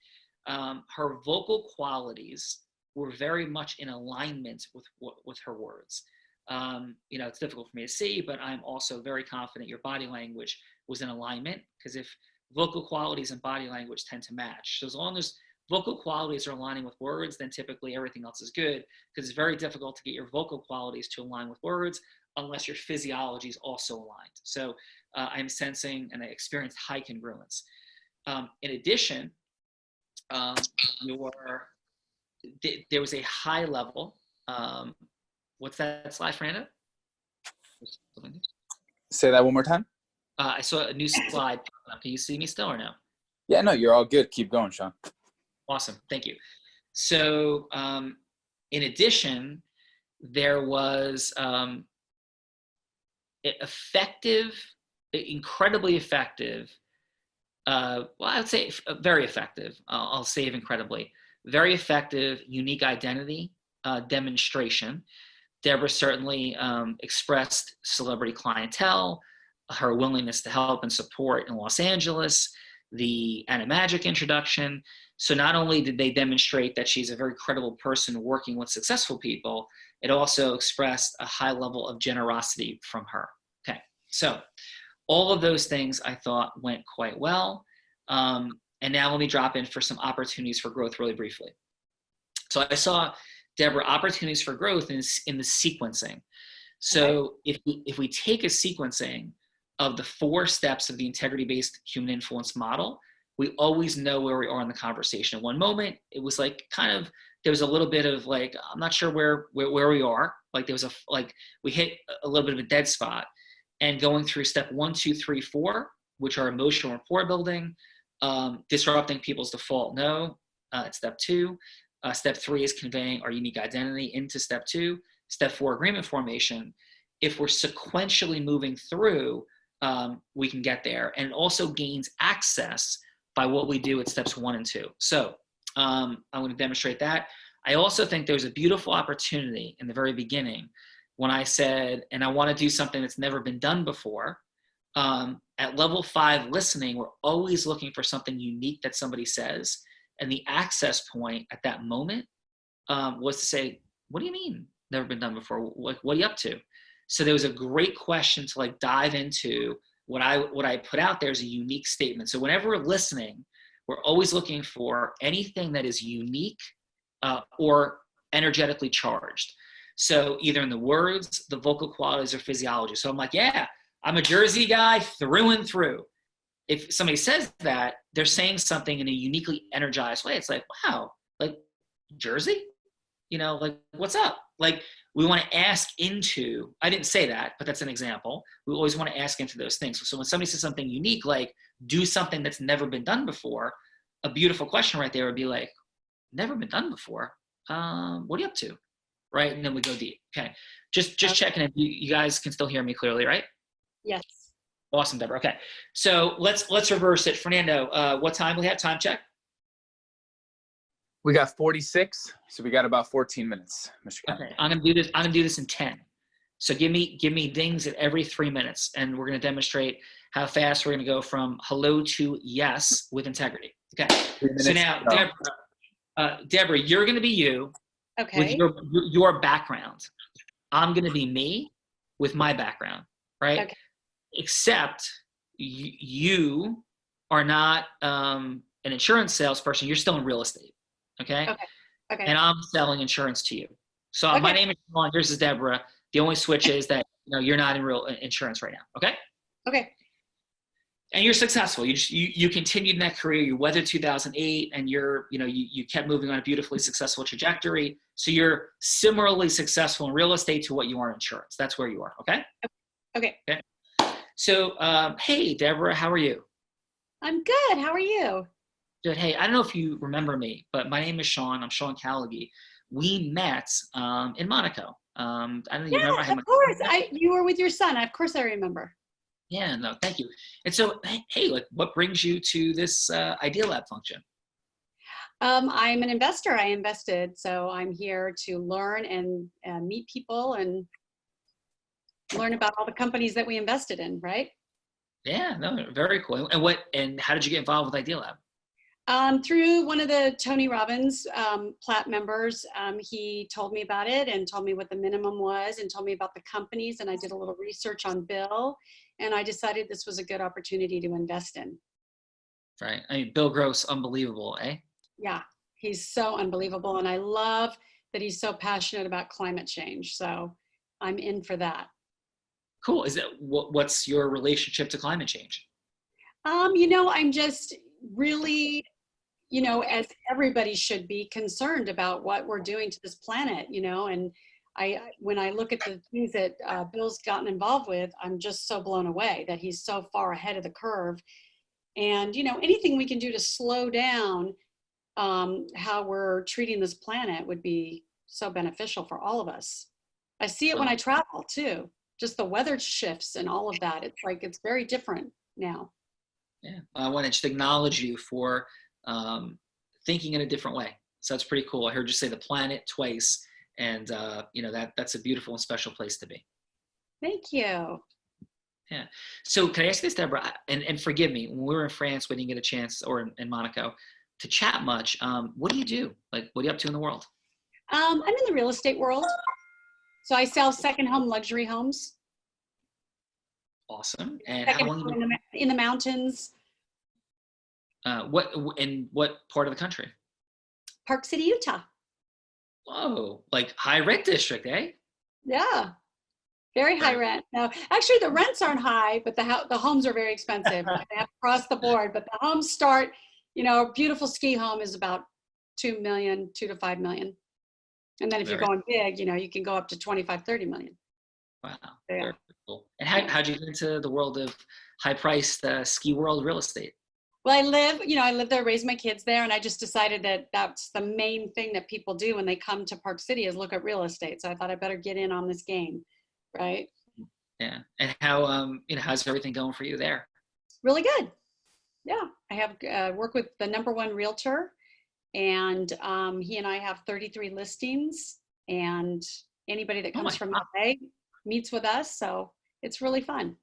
her vocal qualities were very much in alignment with her words. It's difficult for me to see, but I'm also very confident your body language was in alignment, because if vocal qualities and body language tend to match, so as long as vocal qualities are aligning with words, then typically everything else is good, because it's very difficult to get your vocal qualities to align with words unless your physiology is also aligned. So I'm sensing and I experienced high congruence. In addition, there was a high level. What's that slide, Fernando? Say that one more time. I saw a new slide. Can you see me still or no? Yeah, no, you're all good. Keep going, Sean. Awesome. Thank you. So in addition, there was incredibly effective well, I would say very effective. I'll save incredibly. Very effective, unique identity demonstration. Deborah certainly expressed celebrity clientele, her willingness to help and support in Los Angeles, the Animagic introduction. So not only did they demonstrate that she's a very credible person working with successful people, it also expressed a high level of generosity from her. Okay, so all of those things I thought went quite well. And now let me drop in for some opportunities for growth really briefly. So I saw, Deborah, opportunities for growth in the sequencing. So if we take a sequencing of the 4 steps of the integrity-based human influence model, we always know where we are in the conversation. At one moment, it was like there was a little bit of like, I'm not sure where we are. Like there was we hit a little bit of a dead spot. And going through step 1, 2, 3, 4, which are emotional rapport building, disrupting people's default no, at step 2. Step 3 is conveying our unique identity into step 2. Step 4, agreement formation. If we're sequentially moving through, we can get there. And it also gains access by what we do at steps 1 and 2. So I'm going to demonstrate that. I also think there's a beautiful opportunity in the very beginning when I said, and I want to do something that's never been done before. At level 5 listening, we're always looking for something unique that somebody says. And the access point at that moment was to say, what do you mean never been done before? What are you up to? So there was a great question to like dive into. What I put out there is a unique statement. So whenever we're listening, we're always looking for anything that is unique or energetically charged. So either in the words, the vocal qualities, or physiology. So I'm like, yeah, I'm a Jersey guy through and through. If somebody says that, they're saying something in a uniquely energized way. It's like, wow, like Jersey? Like what's up? Like we want to ask into, I didn't say that, but that's an example. We always want to ask into those things. So when somebody says something unique, like do something that's never been done before, a beautiful question right there would be like, never been done before. What are you up to? Right? And then we go deep. Okay. Just checking if you guys can still hear me clearly, right? Yes. Awesome, Deborah. Okay. So let's reverse it. Fernando, what time we have? Time check? We got 46, so we got about 14 minutes, Mr. Kennedy. Okay. I'm gonna do this in 10. So give me dings at every 3 minutes, and we're gonna demonstrate how fast we're gonna go from hello to yes with integrity. Okay. So now, Deborah, you're gonna be you with your background. I'm gonna be me with my background, right? Okay. Except you are not an insurance salesperson. You're still in real estate. Okay. And I'm selling insurance to you. So my name is Sean. Yours is Deborah. The only switch is that you're not in real insurance right now. Okay. Okay. And you're successful. You continued in that career. You weathered 2008, and you kept moving on a beautifully successful trajectory. So you're similarly successful in real estate to what you are in insurance. That's where you are. Okay. Okay. So, hey, Deborah, how are you? I'm good. How are you? Good. Hey, I don't know if you remember me, but my name is Sean. I'm Sean Callaghy. We met in Monaco. I don't know. You remember? Of course. You were with your son. Of course, I remember. Yeah. No. Thank you. And so, hey, like, what brings you to this Idea Lab function? I'm an investor. I invested, so I'm here to learn and meet people and learn about all the companies that we invested in. Right. Yeah. No. Very cool. And how did you get involved with Idea Lab? Through one of the Tony Robbins Platt members. He told me about it and told me what the minimum was and told me about the companies, and I did a little research on Bill, and I decided this was a good opportunity to invest in. Right. I mean, Bill Gross, unbelievable, eh? Yeah, he's so unbelievable, and I love that he's so passionate about climate change, so I'm in for that. Cool. Is that what's your relationship to climate change? I'm just really, as everybody should be, concerned about what we're doing to this planet, and when I look at the things that Bill's gotten involved with, I'm just so blown away that he's so far ahead of the curve. And, anything we can do to slow down how we're treating this planet would be so beneficial for all of us. I see it when I travel too, just the weather shifts and all of that. It's like, it's very different now. Yeah. I want to just acknowledge you for thinking in a different way. So that's pretty cool. I heard you say the planet twice, and that's a beautiful and special place to be. Thank you. Yeah. So can I ask this, Deborah? And forgive me, when we were in France, we didn't get a chance, or in Monaco, to chat much. What do you do? Like, what are you up to in the world? I'm in the real estate world. So I sell second home luxury homes. Awesome. And Second how long home in the mountains. what part of the country? Park City, Utah. Whoa, like high rent district, eh? Yeah. Very high rent. No, actually the rents aren't high, but the homes are very expensive. They have across the board, but the homes start, a beautiful ski home is about 2 to 5 million. And then if you're going big, you can go up to 25, 30 million. Wow. Yeah. Very cool. And how'd you get into the world of high-priced ski world real estate? Well, I live there, raise my kids there, and I just decided that that's the main thing that people do when they come to Park City is look at real estate. So I thought I better get in on this game, right? Yeah. And how how's everything going for you there? Really good. Yeah, I have work with the #1 realtor, and he and I have 33 listings, and anybody that comes from LA meets with us, so it's really fun.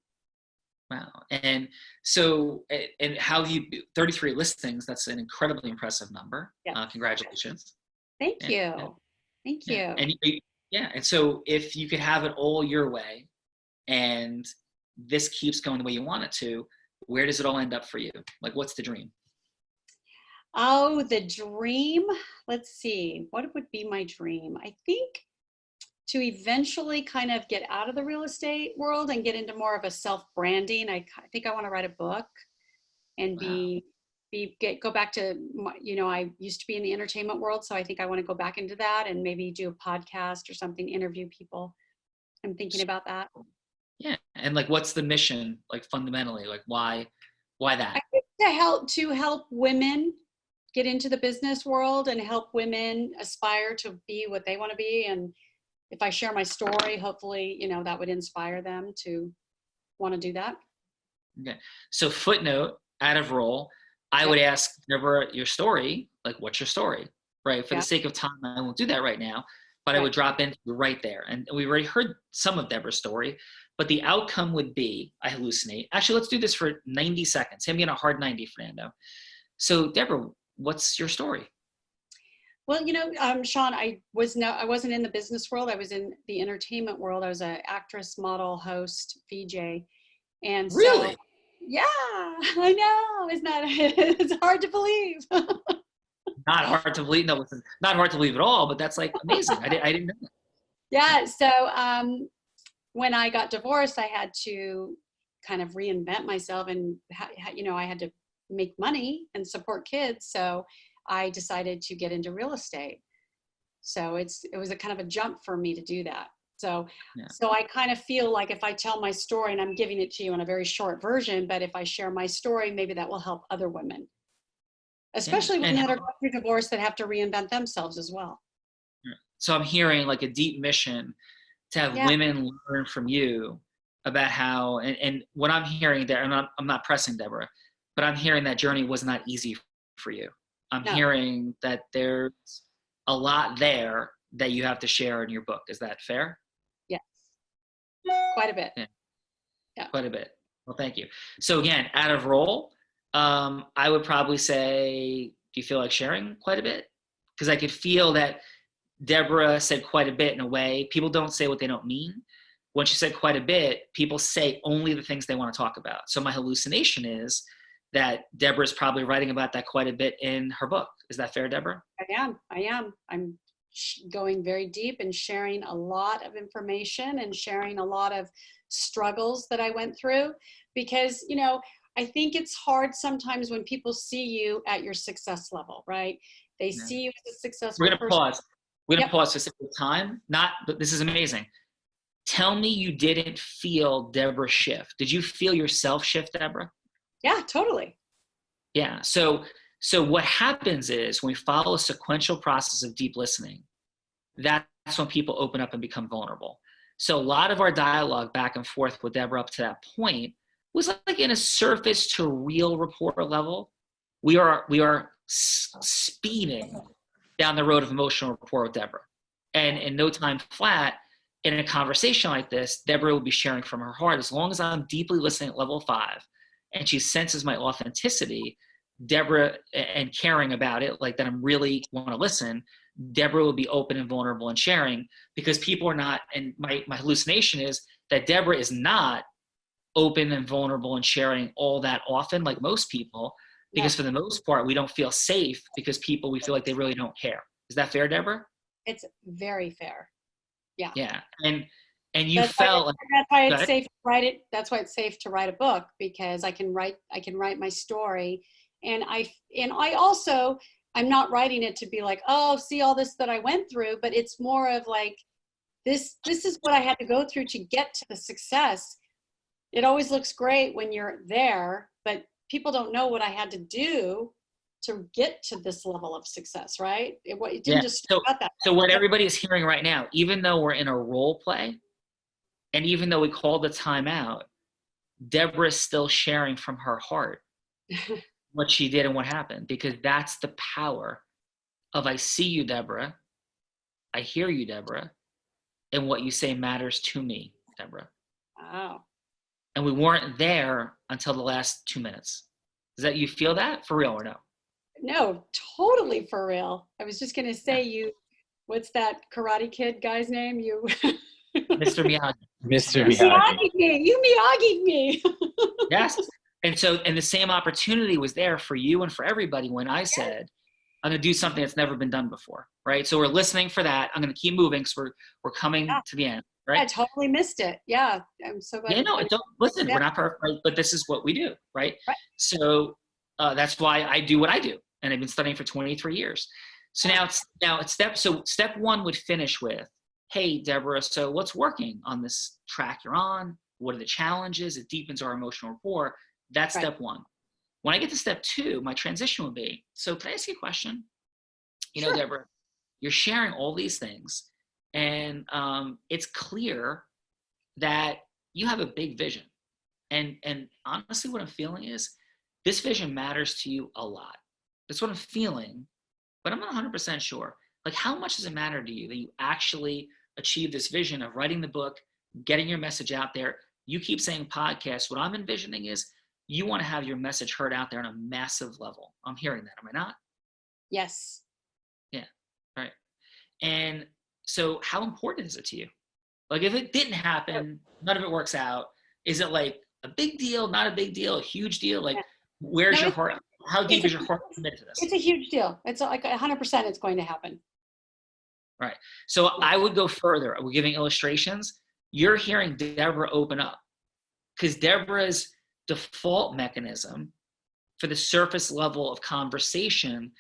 Wow. And so, and how you 33 listings, that's an incredibly impressive number. Yeah. Congratulations. Thank you. Thank you. And and so if you could have it all your way and this keeps going the way you want it to, where does it all end up for you? Like, what's the dream? Oh, the dream. Let's see. What would be my dream? I think to eventually kind of get out of the real estate world and get into more of a self-branding. I think I want to write a book and go back to, I used to be in the entertainment world. So I think I want to go back into that and maybe do a podcast or something, interview people. I'm thinking about that. Yeah. And like, what's the mission? Like fundamentally, like why that? I think to help women get into the business world and help women aspire to be what they want to be. And if I share my story, hopefully, that would inspire them to want to do that. Okay. So footnote, out of role, I would ask Deborah your story, like what's your story, right? For the sake of time, I won't do that right now, but I would drop in right there. And we already heard some of Deborah's story, but the outcome would be, I hallucinate. Actually, let's do this for 90 seconds. Hit me on a hard 90, Fernando. So Deborah, what's your story? Well, Sean, I wasn't in the business world. I was in the entertainment world. I was an actress, model, host, VJ. And really? So, yeah, I know. It's hard to believe. Not hard to believe. No, listen, not hard to believe at all, but that's like amazing. I didn't know that. Yeah. So when I got divorced, I had to kind of reinvent myself and, I had to make money and support kids. So I decided to get into real estate. So it was a kind of a jump for me to do that. So I kind of feel like if I tell my story, and I'm giving it to you in a very short version, but if I share my story, maybe that will help other women, especially women that are going through divorce that have to reinvent themselves as well. So I'm hearing like a deep mission to have women learn from you about how, and what I'm hearing there, and I'm not pressing Deborah, but I'm hearing that journey was not easy for you. I'm hearing that there's a lot there that you have to share in your book. Is that fair? Yes. Quite a bit. Yeah. Quite a bit. Well, thank you. So again, out of role, I would probably say, do you feel like sharing quite a bit? Because I could feel that Deborah said quite a bit in a way. People don't say what they don't mean. When she said quite a bit, people say only the things they want to talk about. So my hallucination is that Deborah is probably writing about that quite a bit in her book. Is that fair, Deborah? I am. I'm going very deep and sharing a lot of information and sharing a lot of struggles that I went through because, I think it's hard sometimes when people see you at your success level, right? They see you as a successful person. We're going to pause for a time. But this is amazing. Tell me you didn't feel Deborah shift. Did you feel yourself shift, Deborah? Yeah, totally. Yeah. So what happens is when we follow a sequential process of deep listening, that's when people open up and become vulnerable. So a lot of our dialogue back and forth with Deborah up to that point was like in a surface to real rapport level. We are speeding down the road of emotional rapport with Deborah. And in no time flat, in a conversation like this, Deborah will be sharing from her heart. As long as I'm deeply listening at level 5 and she senses my authenticity, Deborah, and caring about it, like that I'm really want to listen, Deborah will be open and vulnerable and sharing, because people are not, and my hallucination is that Deborah is not open and vulnerable and sharing all that often like most people, because for the most part, we don't feel safe because we feel like they really don't care. Is that fair, Deborah? It's very fair. Yeah. Yeah. And you felt like, that's why it's safe to write it. That's why it's safe to write a book, because I can write my story. And I also, I'm not writing it to be like, oh, see all this that I went through, but it's more of like, this is what I had to go through to get to the success. It always looks great when you're there, but people don't know what I had to do to get to this level of success, right? It didn't just start out that way. So what everybody is hearing right now, even though we're in a role play, and even though we called the time out, Deborah is still sharing from her heart what she did and what happened, because that's the power of I see you, Deborah. I hear you, Deborah. And what you say matters to me, Deborah. Wow. And we weren't there until the last 2 minutes. Does that, you feel that for real or no? No, totally for real. I was just going to say, what's that Karate Kid guy's name? Mr. Miyagi. Mr. Miyagi. You Miyagi me. Yes. And so, and the same opportunity was there for you and for everybody when I said, I'm going to do something that's never been done before. Right. So we're listening for that. I'm going to keep moving because we're coming to the end. Right. I totally missed it. Yeah. I'm so glad. Yeah, no, don't listen. We're not perfect, but this is what we do. Right. So that's why I do what I do. And I've been studying for 23 years. So now it's step 1 would finish with, hey, Deborah, so what's working on this track you're on? What are the challenges? It deepens our emotional rapport. That's step 1. When I get to step 2, my transition would be, so can I ask you a question? You know, Deborah, you're sharing all these things, and it's clear that you have a big vision. And honestly, what I'm feeling is this vision matters to you a lot. That's what I'm feeling, but I'm not 100% sure. Like, how much does it matter to you that you actually achieve this vision of writing the book, getting your message out there? You keep saying podcast. What I'm envisioning is you want to have your message heard out there on a massive level. I'm hearing that. Am I not? Yes. Yeah. Right. And so how important is it to you? Like, if it didn't happen, none of it works out. Is it like a big deal, not a big deal, a huge deal? Like, where's your heart? How deep is your heart committed to this? It's a huge deal. It's like 100% it's going to happen. Right. So I would go further. We're giving illustrations. You're hearing Deborah open up, because Deborah's default mechanism for the surface level of conversation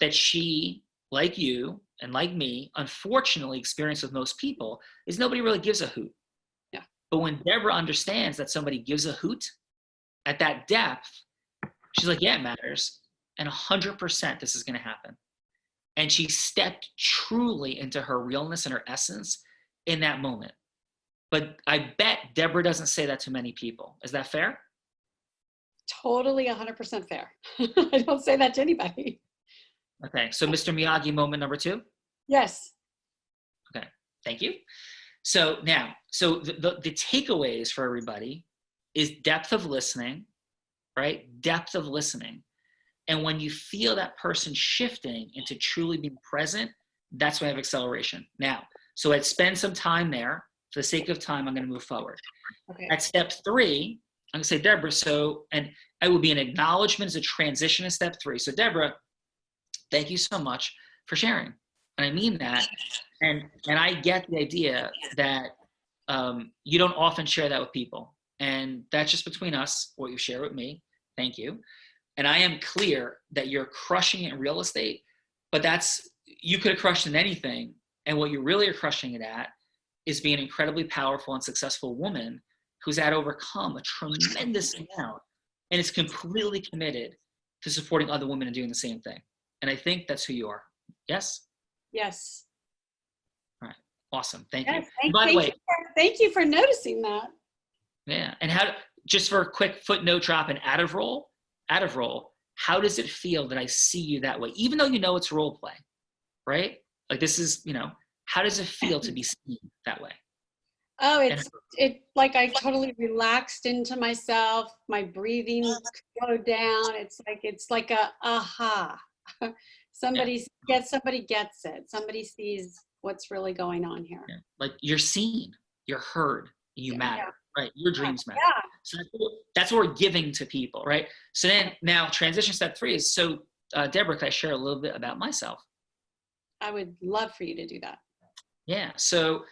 that she, like you and like me, unfortunately experience with most people is nobody really gives a hoot. Yeah. But when Deborah understands that somebody gives a hoot at that depth, she's like, yeah, it matters. And 100% this is going to happen. And she stepped truly into her realness and her essence in that moment. But I bet Deborah doesn't say that to many people. Is that fair? Totally 100% fair. I don't say that to anybody. Okay. So Mr. Miyagi moment number 2? Yes. Okay. Thank you. So now, the takeaways for everybody is depth of listening, right? Depth of listening. And when you feel that person shifting into truly being present, that's when I have acceleration. Now, so I'd spend some time there. For the sake of time, I'm going to move forward. Okay. At step 3, I'm going to say, Deborah, and I will be an acknowledgement as a transition in step 3. So Deborah, thank you so much for sharing. And I mean that. And I get the idea that you don't often share that with people. And that's just between us, what you share with me. Thank you. And I am clear that you're crushing it in real estate, but you could have crushed in anything. And what you really are crushing it at is being an incredibly powerful and successful woman who's had overcome a tremendous amount and is completely committed to supporting other women and doing the same thing. And I think that's who you are. Yes? Yes. All right. Awesome. Thank Yes, you. By the way, thank you for noticing that. yeah. And just for a quick footnote drop and out of role, how does it feel that I see you that way? Even though you know it's role play, right? Like this is, you know, how does it feel to be seen that way? Oh, it like I totally relaxed into myself. My breathing slowed down. It's like a aha. Somebody gets it. Somebody sees what's really going on here. Yeah. Like you're seen, you're heard, you matter, right? Your dreams matter. Yeah. So that's what we're giving to people, right? So then now transition step 3 is, so Deborah, can I share a little bit about myself? I would love for you to do that. Yeah. So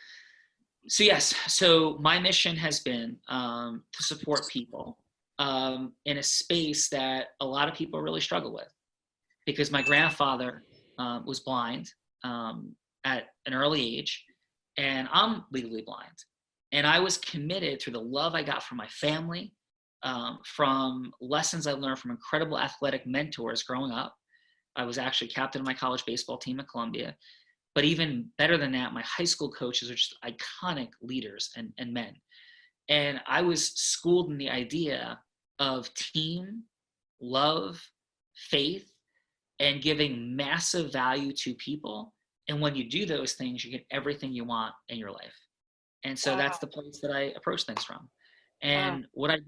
yes. So my mission has been to support people in a space that a lot of people really struggle with, because my grandfather was blind at an early age, and I'm legally blind. And I was committed through the love I got from my family, from lessons I learned from incredible athletic mentors growing up. I was actually captain of my college baseball team at Columbia. But even better than that, my high school coaches are just iconic leaders and men. And I was schooled in the idea of team, love, faith, and giving massive value to people. And when you do those things, you get everything you want in your life. And so that's the place that I approach things from. And what I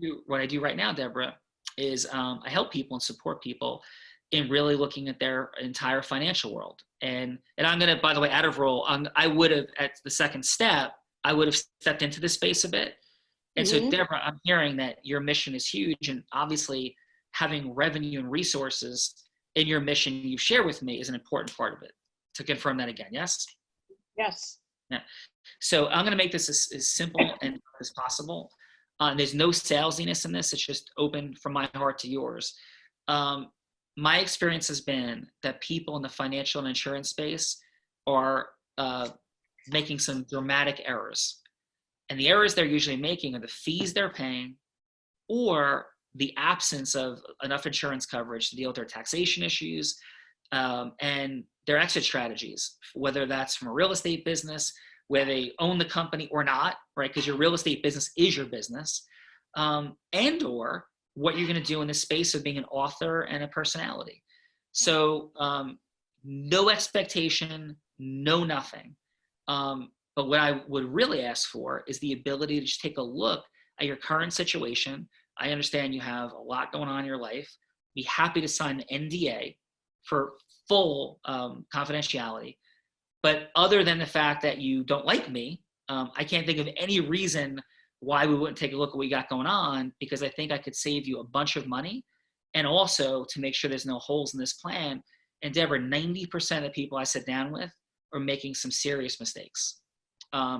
do right now, Deborah, is I help people and support people in really looking at their entire financial world. And I'm going to, by the way, out of role, I would have, at the second step, I would have stepped into this space a bit. And so, Deborah, I'm hearing that your mission is huge, and obviously having revenue and resources in your mission you share with me is an important part of it. To confirm that again, yes? Yes. Yeah. So I'm going to make this as simple and as possible. There's no salesiness in this. It's just open from my heart to yours. My experience has been that people in the financial and insurance space are making some dramatic errors. And the errors they're usually making are the fees they're paying, or the absence of enough insurance coverage to deal with their taxation issues, and their exit strategies, whether that's from a real estate business, where they own the company or not, right? Because your real estate business is your business, and or what you're going to do in the space of being an author and a personality. So no expectation, no nothing. But what I would really ask for is the ability to just take a look at your current situation. I understand you have a lot going on in your life. Be happy to sign an NDA for full confidentiality. But other than the fact that you don't like me, I can't think of any reason why we wouldn't take a look at what we got going on, because I think I could save you a bunch of money, and also to make sure there's no holes in this plan. And Deborah, 90% of the people I sit down with are making some serious mistakes.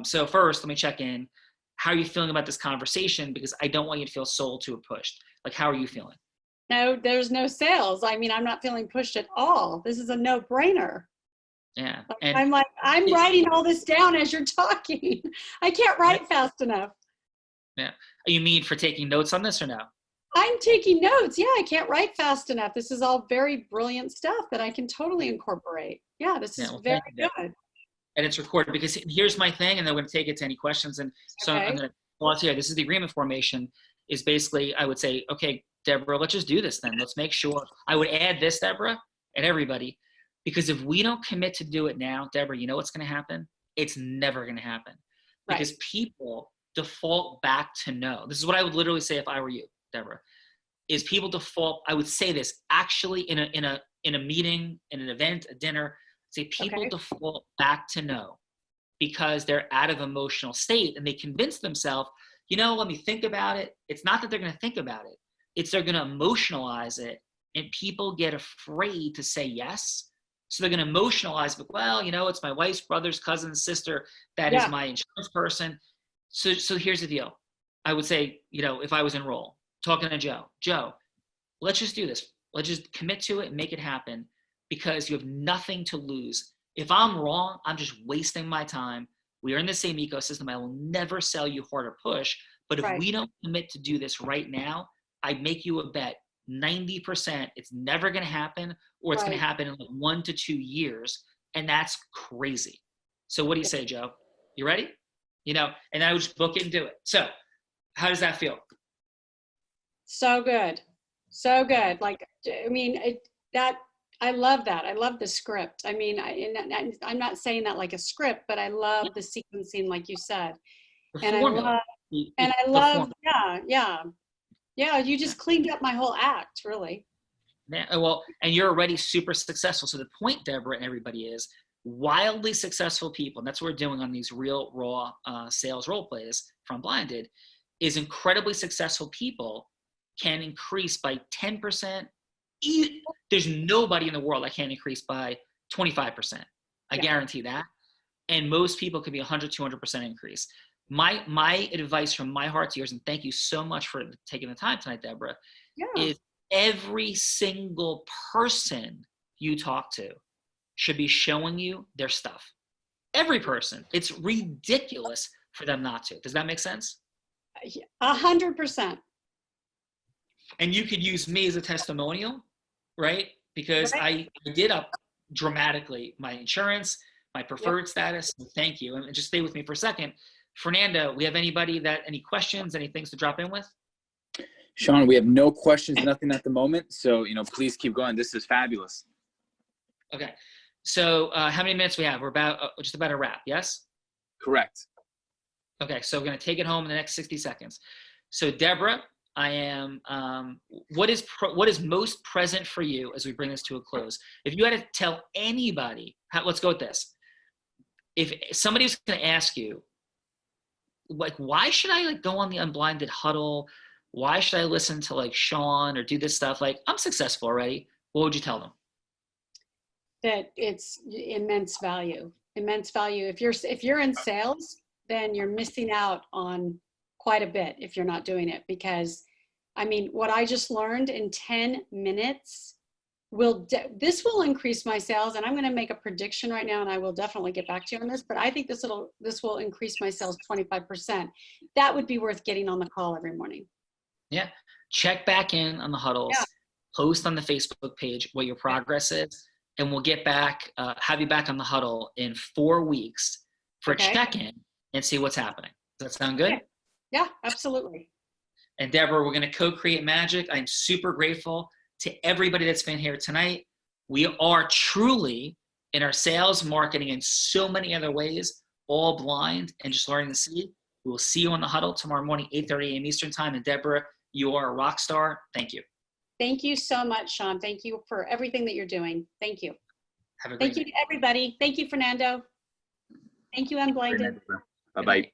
So first, let me check in. How are you feeling about this conversation? Because I don't want you to feel sold to or pushed. Like, how are you feeling? No, there's no sales. I mean, I'm not feeling pushed at all. This is a no-brainer. Yeah. And I'm writing all this down as you're talking. I can't write fast enough. Yeah. You mean for taking notes on this or no? I'm taking notes. Yeah, I can't write fast enough. This is all very brilliant stuff that I can totally incorporate. Yeah, this is very good. And it's recorded, because here's my thing, and then we're going to take it to any questions. And so I'm going to pause here. This is the agreement formation. Is basically, I would say, okay, Deborah, let's just do this then. Let's make sure. I would add this, Deborah, and everybody, because if we don't commit to do it now, Deborah, you know what's going to happen? It's never going to happen, because people default back to no. This is what I would literally say if I were you, Deborah, is people default. I would say this actually in a meeting, in an event, a dinner. Say people default back to no because they're out of emotional state, and they convince themselves, you know, let me think about it. It's not that they're going to think about it. It's they're going to emotionalize it, and people get afraid to say yes. So they're going to emotionalize, but well, you know, it's my wife's brother's cousin's sister that is my insurance person. So here's the deal. I would say, you know, if I was in role, talking to Joe, let's just do this. Let's just commit to it and make it happen, because you have nothing to lose. If I'm wrong, I'm just wasting my time. We are in the same ecosystem. I will never sell you hard or push. But if we don't commit to do this right now, I make you a bet. 90% it's never going to happen, or it's going to happen in like 1 to 2 years. And that's crazy. So what do you say, Joe? You ready? You know, and I would just book it and do it. So how does that feel? So good. So good. Like, I mean, I love that. I love the script. I mean, I'm not saying that like a script, but I love the sequencing, like you said. The And formula. I love, yeah, you just cleaned up my whole act, really. Yeah, well, and you're already super successful. So the point, Deborah, and everybody is wildly successful people, and that's what we're doing on these real raw sales role plays from Blinded, is incredibly successful people can increase by 10%. There's nobody in the world that can increase by 25%. I guarantee that. And most people can be 100, 200% increase. My advice from my heart to yours, and thank you so much for taking the time tonight, Deborah, is every single person you talk to should be showing you their stuff. Every person. It's ridiculous for them not to. Does that make sense? 100%. And you could use me as a testimonial, right? Because I did up dramatically my insurance, my preferred status. So thank you. And just stay with me for a second. Fernando, we have any questions, any things to drop in with? Sean, we have no questions, nothing at the moment. So, please keep going. This is fabulous. Okay. So how many minutes we have? We're just about a wrap. Yes? Correct. Okay. So we're going to take it home in the next 60 seconds. So Deborah, I am, what is most present for you as we bring this to a close? If you had to tell anybody, let's go with this. If somebody was going to ask you, like, why should I go on the Unblinded huddle? Why should I listen to Sean or do this stuff? I'm successful already. What would you tell them? That it's immense value. Immense value. If you're in sales, then you're missing out on quite a bit if you're not doing it, because I mean, what I just learned in 10 minutes this will increase my sales, and I'm going to make a prediction right now, and I will definitely get back to you on this, but I think this will increase my sales 25%. That would be worth getting on the call every morning. Yeah. Check back in on the huddles, post on the Facebook page what your progress is, and we'll get back, have you back on the huddle in 4 weeks for a check-in and see what's happening. Does that sound good? Okay. Yeah, absolutely. And Deborah, we're going to co-create magic. I'm super grateful to everybody that's been here tonight. We are truly, in our sales, marketing, and so many other ways, all blind and just learning to see. We will see you on the huddle tomorrow morning, 8:30 a.m. Eastern time. And Deborah, you are a rock star. Thank you. Thank you so much, Sean. Thank you for everything that you're doing. Thank you. Have a great night. Thank you to everybody. Thank you, Fernando. Thank you, Unblinded. Bye-bye.